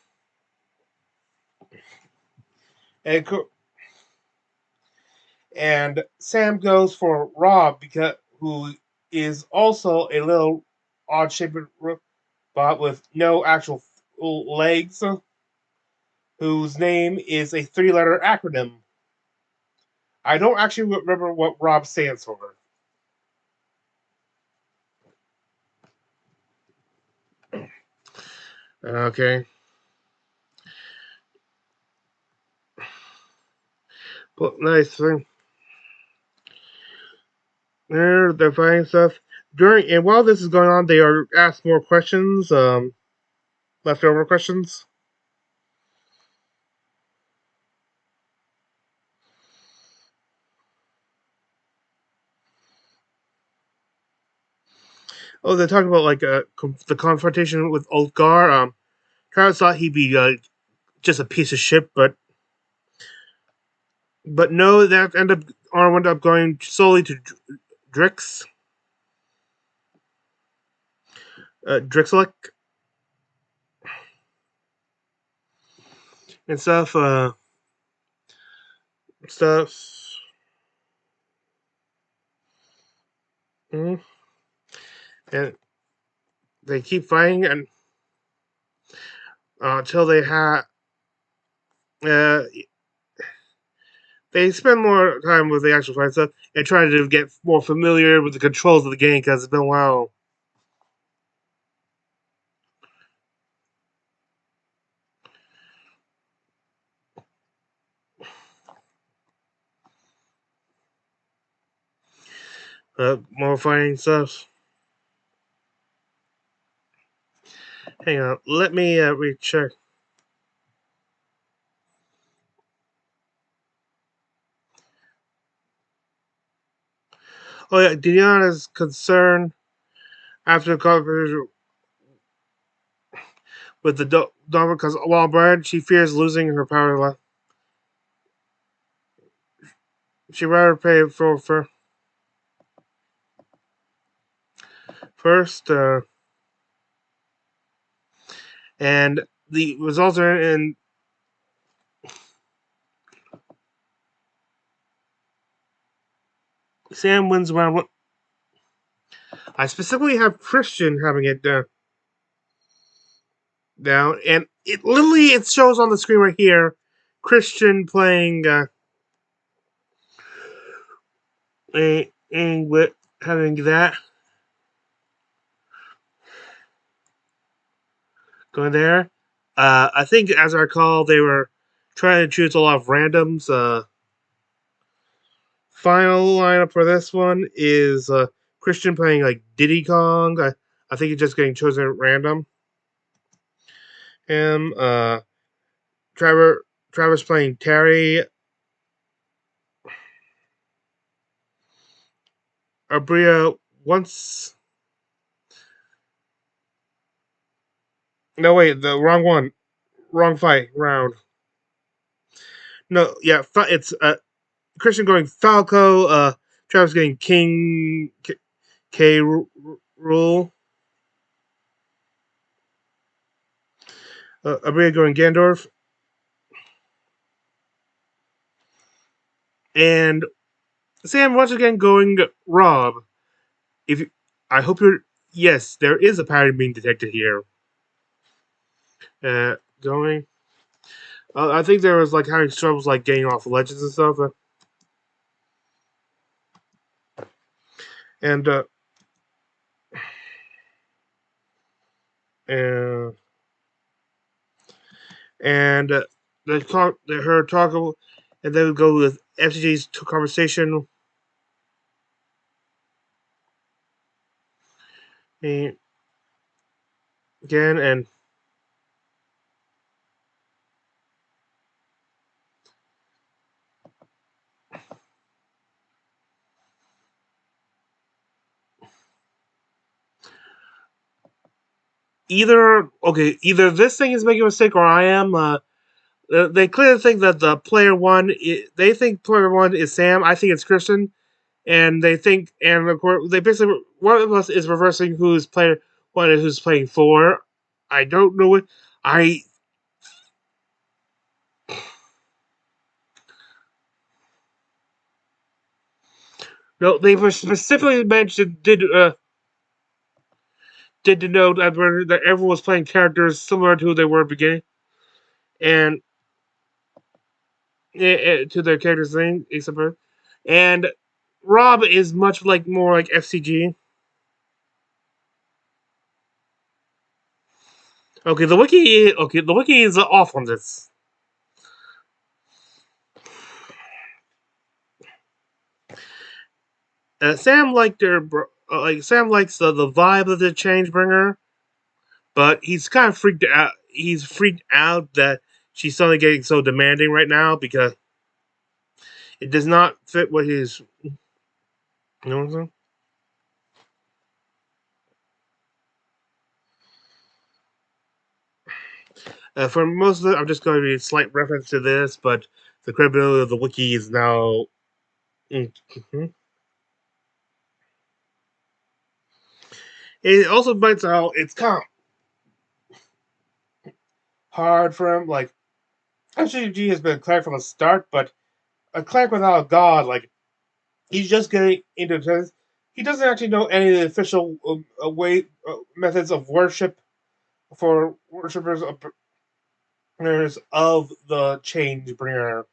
and Sam goes for Rob because who is also a little odd shaped robot with no actual legs, whose name is a three-letter acronym. I don't actually remember what Rob stands for. Okay. But nice thing. They're finding stuff. While this is going on, they are asked more questions, leftover questions. Oh, they're talking about like the confrontation with Ulgar. Travis thought he'd be just a piece of shit, but no, that ended up going solely to Drix, Drixlick and stuff. Stuff. Mm. And they keep fighting and until uh, they spend more time with the actual fight stuff and try to get more familiar with the controls of the game because it's been a while. More fighting stuff. Hang on, let me recheck. Oh yeah, Diana's concern after the conversation with the dog because while Brad, she fears losing her power. She'd rather pay for first, and the results are in. Sam wins round one. I specifically have Christian having it down, and it shows on the screen right here. Christian playing with having that going there. I think, as I recall, they were trying to choose a lot of randoms. Final lineup for this one is Christian playing like Diddy Kong. I think he's just getting chosen at random. Him, Travis playing Terry. Abria once. No, wait, the wrong one. Wrong fight round. No, yeah, it's Christian going Falco. Travis getting King K Rule. Abria going Gandorf. And Sam once again going Rob. If you, I hope you're. Yes, there is a pattern being detected here. Going. I think there was like having troubles like getting off legends and stuff. And and and they talk. They heard talk, and then we go with F.C.G's conversation. And again, and either this thing is making a mistake or I am. They clearly think that the player one. They think player one is Sam. I think it's Christian, and they think, and of course, they basically one of us is reversing who's player one and who's playing four. I don't know it. I no. They were specifically mentioned did denote that everyone was playing characters similar to who they were at the beginning, and to their characters' name, except for, and Rob is much like more like F.C.G. The wiki is off on this. Sam liked Sam likes the vibe of the Changebringer, but he's kind of freaked out. He's freaked out that she's suddenly getting so demanding right now because it does not fit what he's. You know what I'm saying? For most of it, I'm just going to be a slight reference to this, but the credibility of the wiki is now. Mm-hmm. It also points out it's kind of hard for him. Like, F.C.G has been a cleric from the start, but a cleric without a god, like, he's just getting into this. He doesn't actually know any of the official methods of worship for worshippers of the change bringer.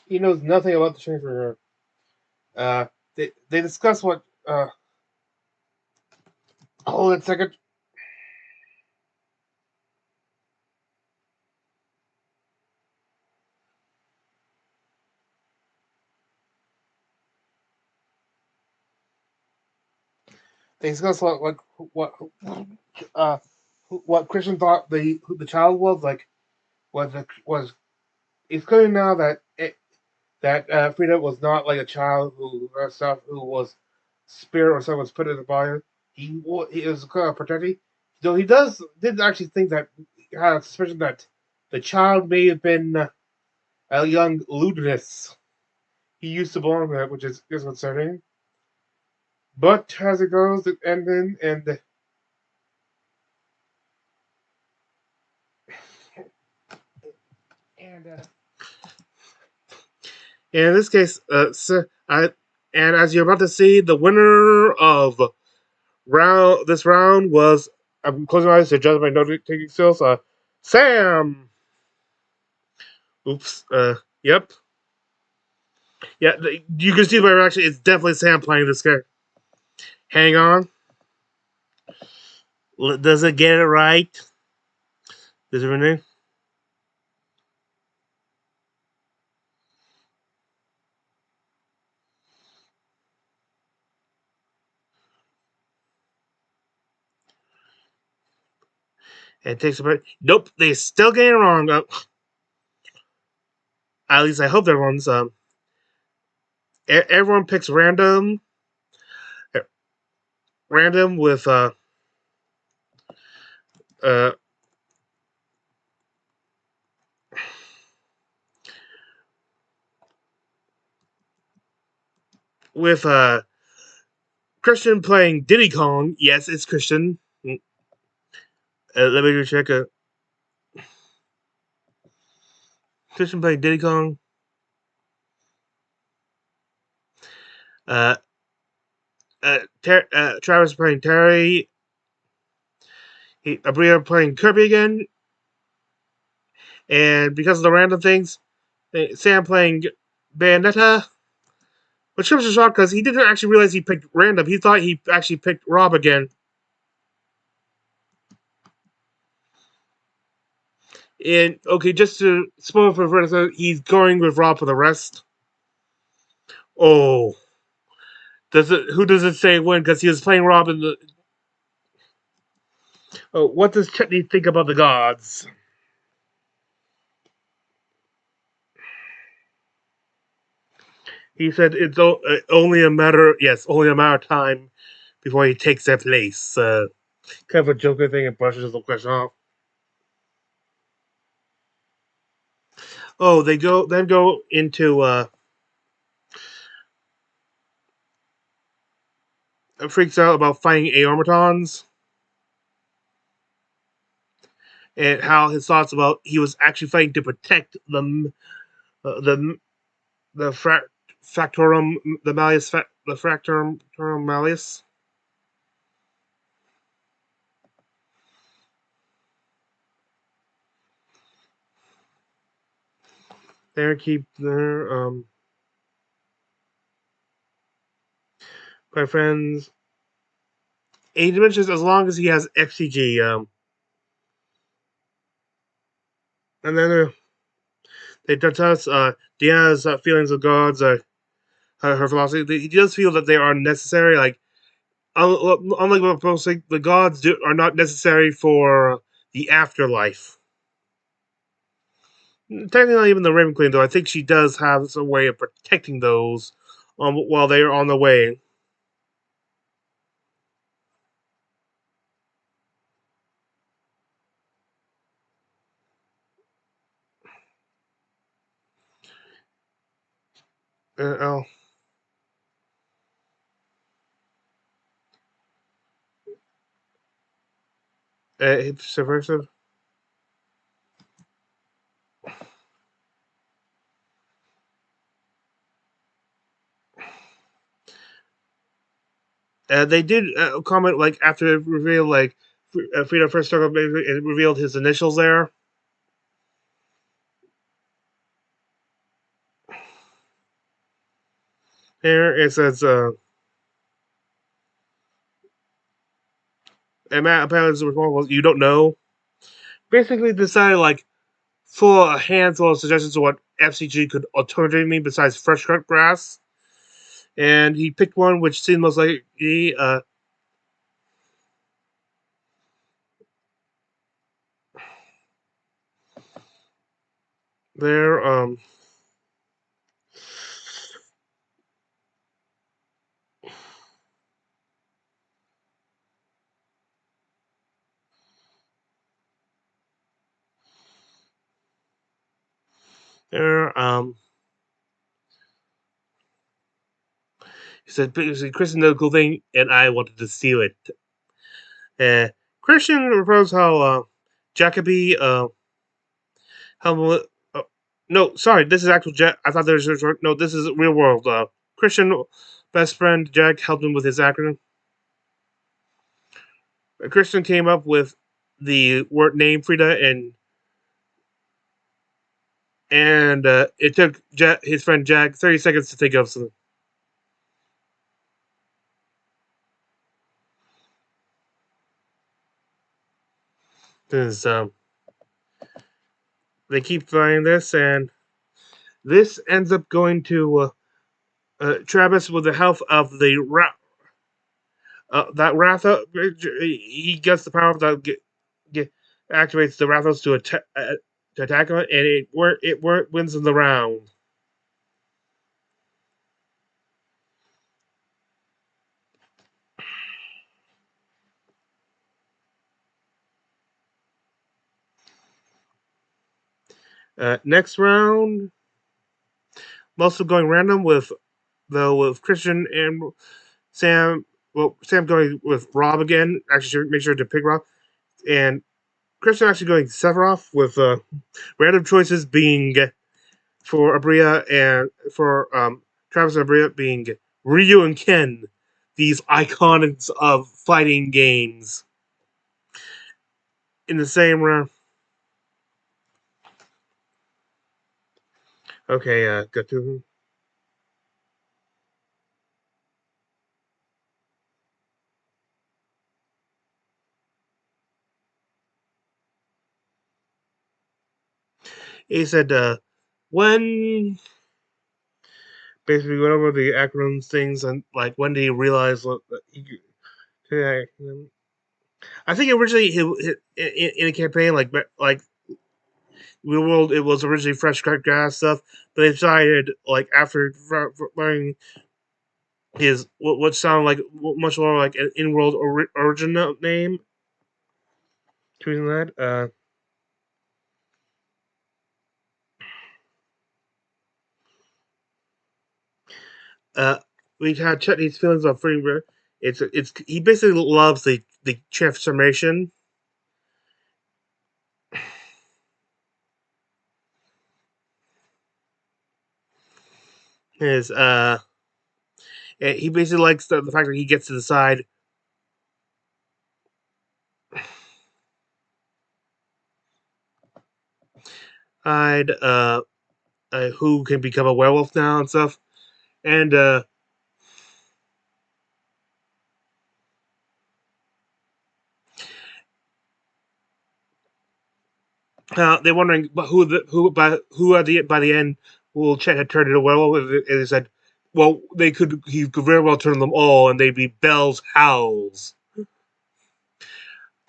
He knows nothing about the change bringer. They discuss what. Hold on a second. They discuss uh, what Christian thought who the child was like. Was it's clear now that Frida was not like a child who herself who was spirit or someone was put in the body. He was kind of protecting. Though he did actually think that he had a suspicion that the child may have been a young Ludinus he used to belong to, which is concerning. But as it goes, the ending and in this case, and as you're about to see, the winner of this round was, I'm closing my eyes to judge my note taking skills. Sam. Oops. Yep. Yeah. You can see by reaction. It's definitely Sam playing this character. Hang on. Does it get it right? Does it renew? It takes a bit. Nope, they still get it wrong. At least I hope everyone's. Everyone picks random uh, with Christian playing Diddy Kong. Yes, it's Christian. Let me go check. Christian playing Diddy Kong. Uh, Travis playing Terry. Abria playing Kirby again. And because of the random things, Sam playing Bayonetta. Which comes as a shock because he didn't actually realize he picked random. He thought he actually picked Rob again. And okay, just to spoil for the rest, he's going with Rob for the rest. Oh, does it? Who does it say when? Because he was playing Rob in the. Oh, what does Chetney think about the gods? He said it's only a matter. Yes, only a matter of time before he takes their place. Kind of a Joker thing and brushes the question off. Oh, they go into freaks out about fighting Aormatons and how his thoughts about he was actually fighting to protect the the Factorum the Malleus the Fractorum Malleus. There, keep their my friends. He mentions as long as he has F.C.G. And then they tell us Diana's feelings of gods, her philosophy. He does feel that they are necessary. Like unlike what people say, the gods are not necessary for the afterlife. Technically, not even the Raven Queen, though. I think she does have some way of protecting those while they are on the way. Oh, subversive. They did comment like after it revealed like Frida first started, it revealed his initials there. Here it says, and Matt apparently was you don't know. Basically decided like for a handful of suggestions of what F.C.G could alternatively mean besides fresh cut grass, and he picked one which seemed most like there there he said Christian did a cool thing and I wanted to steal it. Uh, Christian proposed how Jacoby how no, sorry, this is actual Jack. I thought there was no. This is real world. Christian best friend Jack helped him with his acronym. Christian came up with the word name Frida, and it took his friend Jack 30 seconds to think of something. Because they keep finding this, and this ends up going to Travis with the help of the that Ratha. He gets the power that activates the Rathos to attack him, and it wins in the round. Next round, also going random with Christian and Sam. Well, Sam going with Rob again. Actually, make sure to pick Rob, and Christian actually going Sephiroth with random choices being for Abria and for Travis and Abria being Ryu and Ken, these icons of fighting games. In the same round. Okay, go to. He said, when basically went over the acronyms things and like when did he realize what I think originally in a campaign like Real World it was originally fresh cut grass stuff, but they decided like after learning his what sounded like much more like an in world original name, choosing that. Uh, we had Chetney's feelings of free. It's he basically loves the transformation. Is he basically likes the fact that he gets to decide who can become a werewolf now and stuff. And they're wondering who at by the end will Chet had turned into a werewolf. And they said, well, he could very well turn them all, and they'd be Bell's Howls.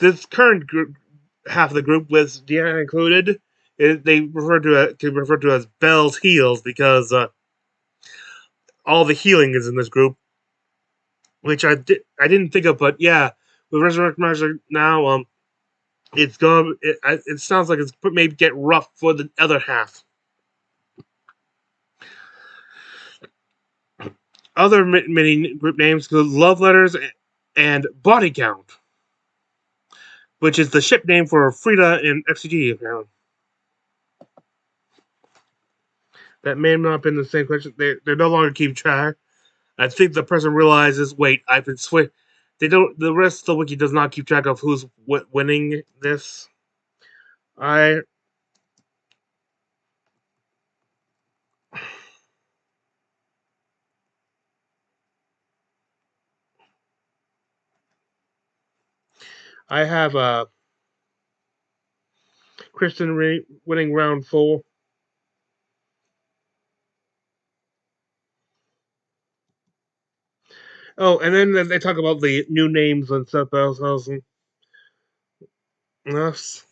This current group, half of the group, with Deanna included, they refer to as Bell's Heals because all the healing is in this group, which I didn't think of, but yeah, with Resurrect Magic now, it's going. It sounds like it's maybe get rough for the other half. Other mini group names include Love Letters and Body Count, which is the ship name for F.R.I.D.A in F.C.G. apparently. That may not have been the same question. They're no longer keeping track. I think the person realizes, wait, I've been switched. They don't. The rest of the wiki does not keep track of who's winning this. I have Kristen winning round 4. Oh, and then they talk about the new names and stuff else. Yes.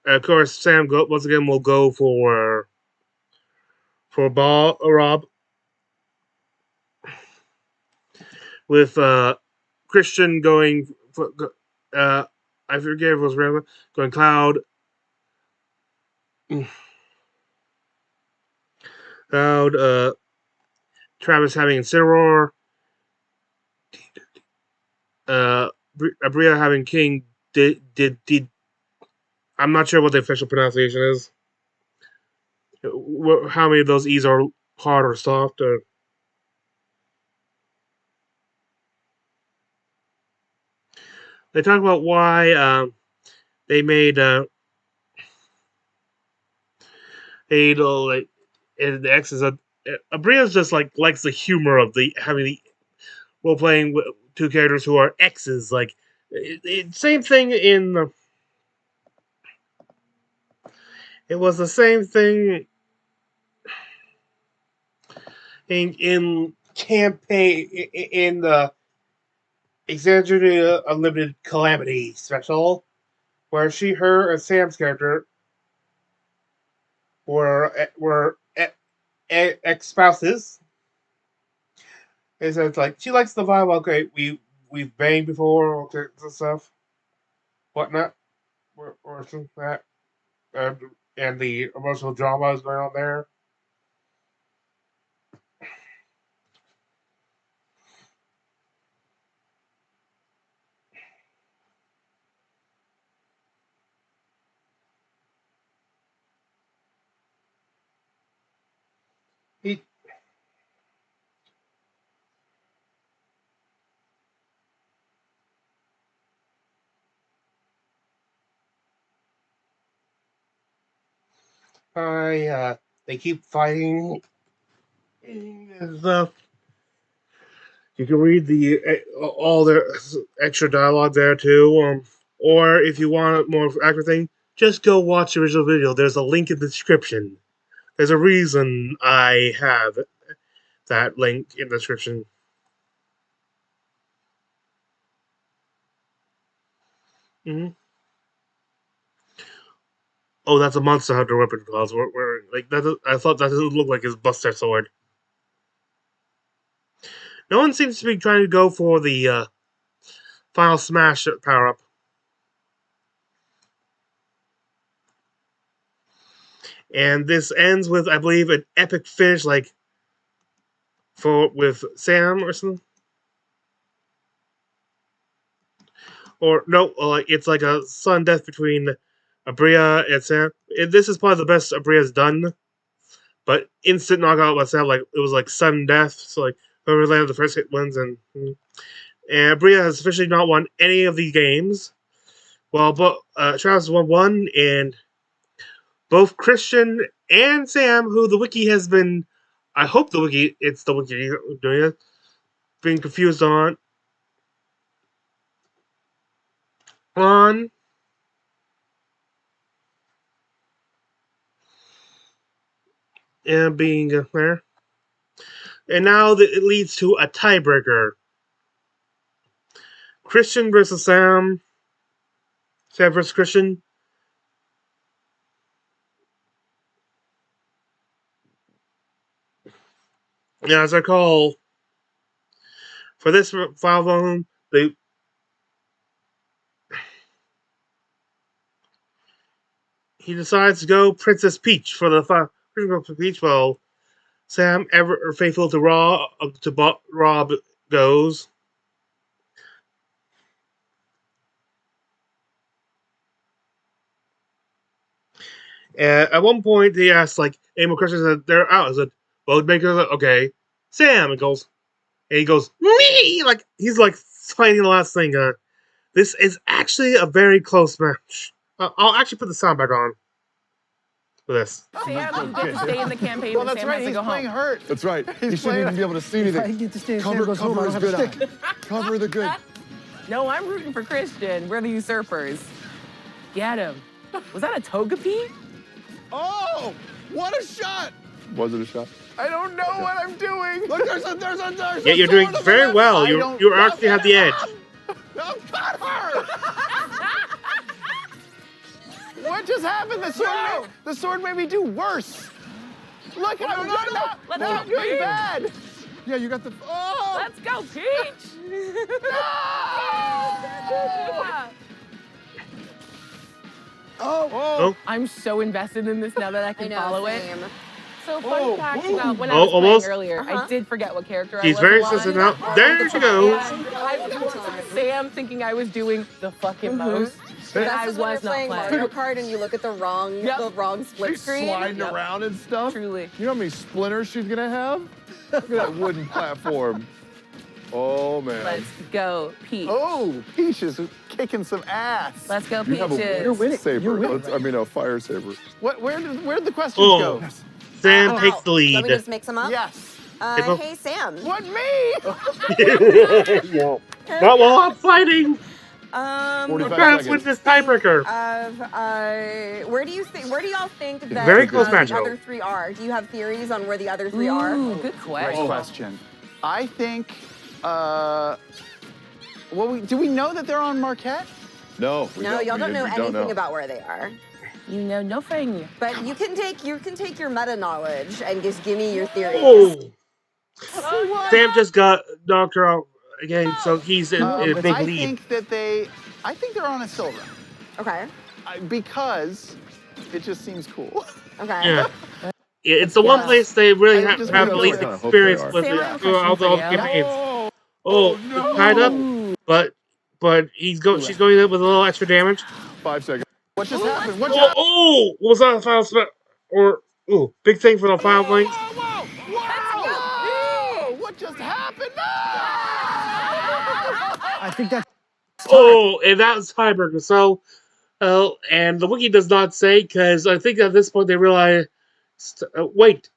Of course, Sam once again will go for Rob with Christian going for I forget if it was Randall going Cloud. Cloud Travis having Incineroar. Abria having King did I'm not sure what the official pronunciation is. How many of those E's are hard or soft? Or they talk about why they made like the X is Bria's just like likes the humor of the having the role playing with two characters who are exes. Like same thing in the. It was the same thing in campaign in the Exaggerated Unlimited Calamity special, where her, and Sam's character were ex spouses. And so it's like she likes the vibe. Okay, we've banged before, okay, and stuff, whatnot, or something like that, and the emotional drama is going on there. He, they keep fighting. The You can read the all their extra dialogue there too. Or if you want a more accurate thing, just go watch the original video. There's a link in the description. There's a reason I have that link in the description. Mm-hmm. Oh, that's a Monster Hunter weapon clause. Like that, I thought that doesn't look like his Buster sword. No one seems to be trying to go for the Final Smash power up. And this ends with, I believe, an epic finish, like with Sam or something. Or no, it's like a sudden death between Abria and Sam. This is probably the best Abria's done, but instant knockout by Sam, like it was like sudden death. So like whoever landed the first hit wins, and Abria has officially not won any of these games. Well, but Travis won one, and both Christian and Sam, who the wiki has been, I hope it's the wiki doing it, being confused on and being there. And now it leads to a tiebreaker. Christian versus Sam. Sam versus Christian. Now, as I recall, for this file volume, he decides to go Princess Peach for the Princess Peach. Well, Sam, ever faithful to Rob goes. And at one point, he asks, like, any more questions? And they're out. I said, well, Baker's like, okay. Sam, and he goes, me! Like, he's like fighting the last thing. This is actually a very close match. I'll actually put the sound back on for this. Sam gets to stay in the campaign. Well, that's Sam right. has to He's go playing home. hurt. That's right. He shouldn't even be able to see anything. I get to stay in cover Sam goes home, I his don't good have a eye. Cover the good. No, I'm rooting for Christian. We're the usurpers. Get him. Was that a Togepi? Oh, what a shot! Was it a shot? I don't know what I'm doing. Look, there's Yeah, you're doing very well. You actually have the edge. No, cut her! What just happened? The sword made me do worse. Look, I'm not doing bad. Yeah, you got the. Oh! Let's go, Peach! Oh. I'm so invested in this now that I can follow it. same. So fun fact about when I Oh, was playing almost. earlier, I did forget what character She's I was. very a lot. sensitive now. There she goes. I was Sam thinking I was doing the fucking most. But I That's when was you're not playing playing. Mario Kart and you look at the wrong split She's screen. sliding Yep. around and stuff. Truly. You know how many splinters she's gonna have? Look at that wooden platform. Oh man. Let's go, Peach. Oh, Peach is kicking some ass. Let's go, You have a Peaches. wood You're winning. saber. You're winning. I mean, a fire saber. Where'd the questions Oh. go? Sam I'm takes out. the Let me lead. just mix them up. Yes. April? Hey, Sam. What, me? Yeah. Not while I'm fighting. I'm 45 trying to seconds. win this tiebreaker. Where do y'all think that Very close match, the though. other three are? Do you have theories on where the other three are? Ooh, good Great question. question. I think, well, do we know that they're on Marquette? No, No, y'all don't know we anything about where they are. You know nothing. But you can take your meta knowledge and just give me your theories. Oh, What? Sam just got knocked her out again, so he's in a big I lead. think that I think they're on a silver. Okay. Because it just seems cool. Okay. Yeah. It's the one place they really I have, just have wanna the know least it. I hope they experience are. with Sam, I it have a throughout question all for the you. campaigns. Oh, Oh, no. it's tied up, but she's going in with a little extra damage. 5 seconds. What just happened? What just Oh, happened? oh, was that a final spell? Or big thing for the final link. Whoa! What just happened? No! I think that's Oh, and that was tiebreaker. So, and the wiki does not say because I think at this point they realize. Wait,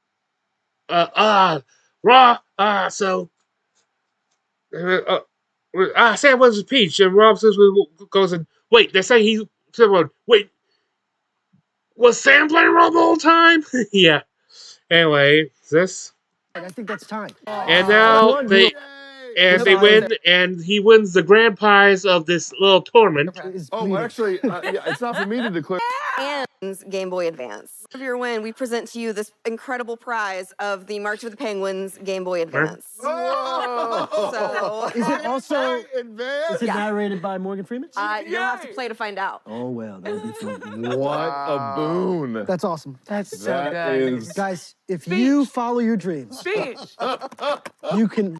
so. Sam was Peach, and Rob says goes and wait. They say he said, wait, was Sam playing Rob the whole time? Yeah. Anyway, this I think that's time. and now One, they This they time win, and he wins the grand prize of this little tournament. is Oh, bleeding. actually, yeah, it's not for me to declare. And Game Boy Advance. Of your win, we present to you this incredible prize of the March of the Penguins Game Boy Advance. So Is it also Advance? is it Yeah. narrated by Morgan Freeman? you'll have to play to find out. Oh well, that would be fun. What a boon. That's awesome. That's so That good. is- Guys, if you follow your dreams, Speech. you can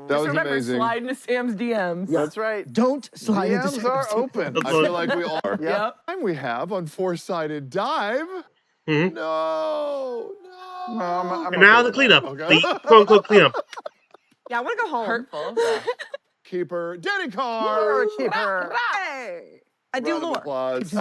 That was Remember, amazing. slide into Sam's DMs. That's right. don't slide into DMs are Sam's open. I feel like we are. Yep. Time we have on Four-Sided Dive. Mhm. No. And now the cleanup, Okay. the quote unquote cleanup. Yeah, I want to go home. Hurtful. Keeper, Danny Carr. Keeper. Hey, I do Round of lore. applause.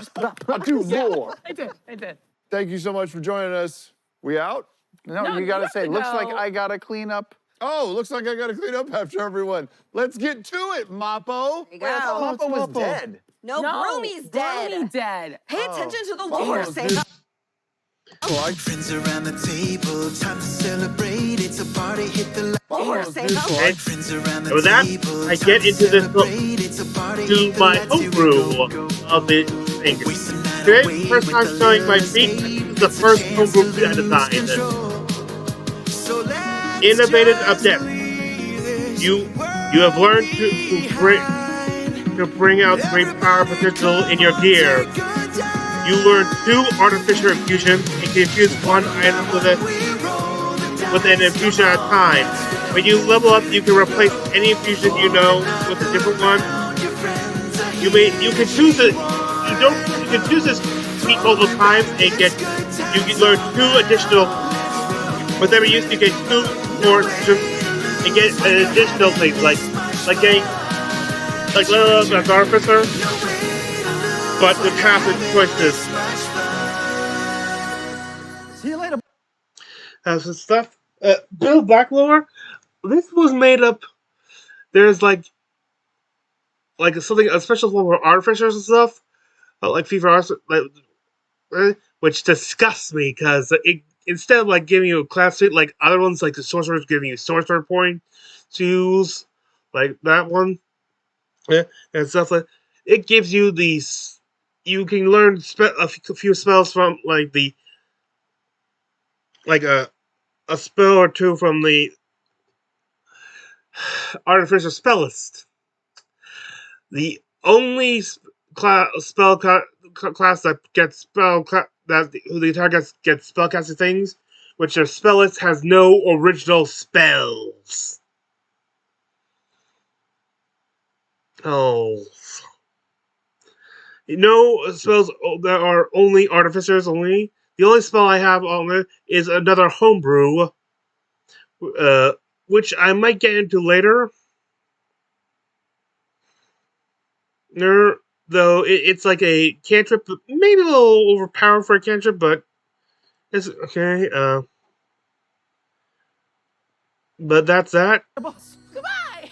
I do more. I did. Thank you so much for joining us. We out? No, No, you gotta you have say, to looks like go. I gotta clean up. Oh, looks like I got to clean up after everyone. Let's get to it, Mappo. There you Wait, I thought go. Mappa was Mappa. dead. No, Broomy's dead. Broomy dead. Pay attention to the lore, Oh, Sam. dude. Well, Friends around the table, time to celebrate. It's a party, hit the Lore, Sam. Okay. friends around the And with that, table. I time get to into this celebrate. It's a party, to hit the my lights, here we homebrew go. of the thing. Waste the night Today, away first with time a showing my little feet. escape. This is the It's a first chance homebrew to I lose designed. control. So let's Innovative just of depth. leave this You have learned to behind. bring out great power potential in your gear. You learn 2 artificial infusions and can infuse one item with an infusion at a time. When you level up, you can replace any infusion you know with a different one. You can choose it. You can choose this feat multiple times and you can learn 2 additional. With every use, you get 2 more and get additional things like getting level up as artificer, but with half the choices. See you later. Has some stuff. Bill Blacklore. This was made up. There's something a special form of artificers and stuff, like FIFA, which disgusts me because it instead of giving you a class suit like other ones, like the sorcerers giving you sorcerer point to use, like that one, and stuff it gives you these. You can learn a few spells from a spell or 2 from the artificial spellist. The only spell class that gets that who the target gets spellcasting things, which are spellist, has no original spells. Oh, no spells that are only artificers only. The only spell I have on there is another homebrew, which I might get into later. Though it's like a cantrip, maybe a little overpowered for a cantrip, but It's okay. But that's that. Goodbye.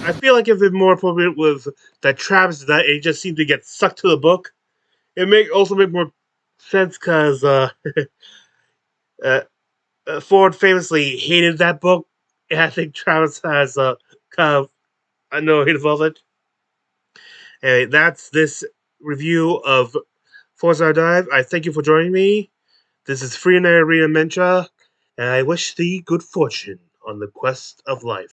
I feel like if it's more appropriate with that Travis did that, it just seemed to get sucked to the book. It also make more sense because uh, Ford famously hated that book, and I think Travis has kind of I know hate of it. Anyway, that's this review of Four-Star Dive. I thank you for joining me. This is Free and Arena Mencha, and I wish thee good fortune on the quest of life.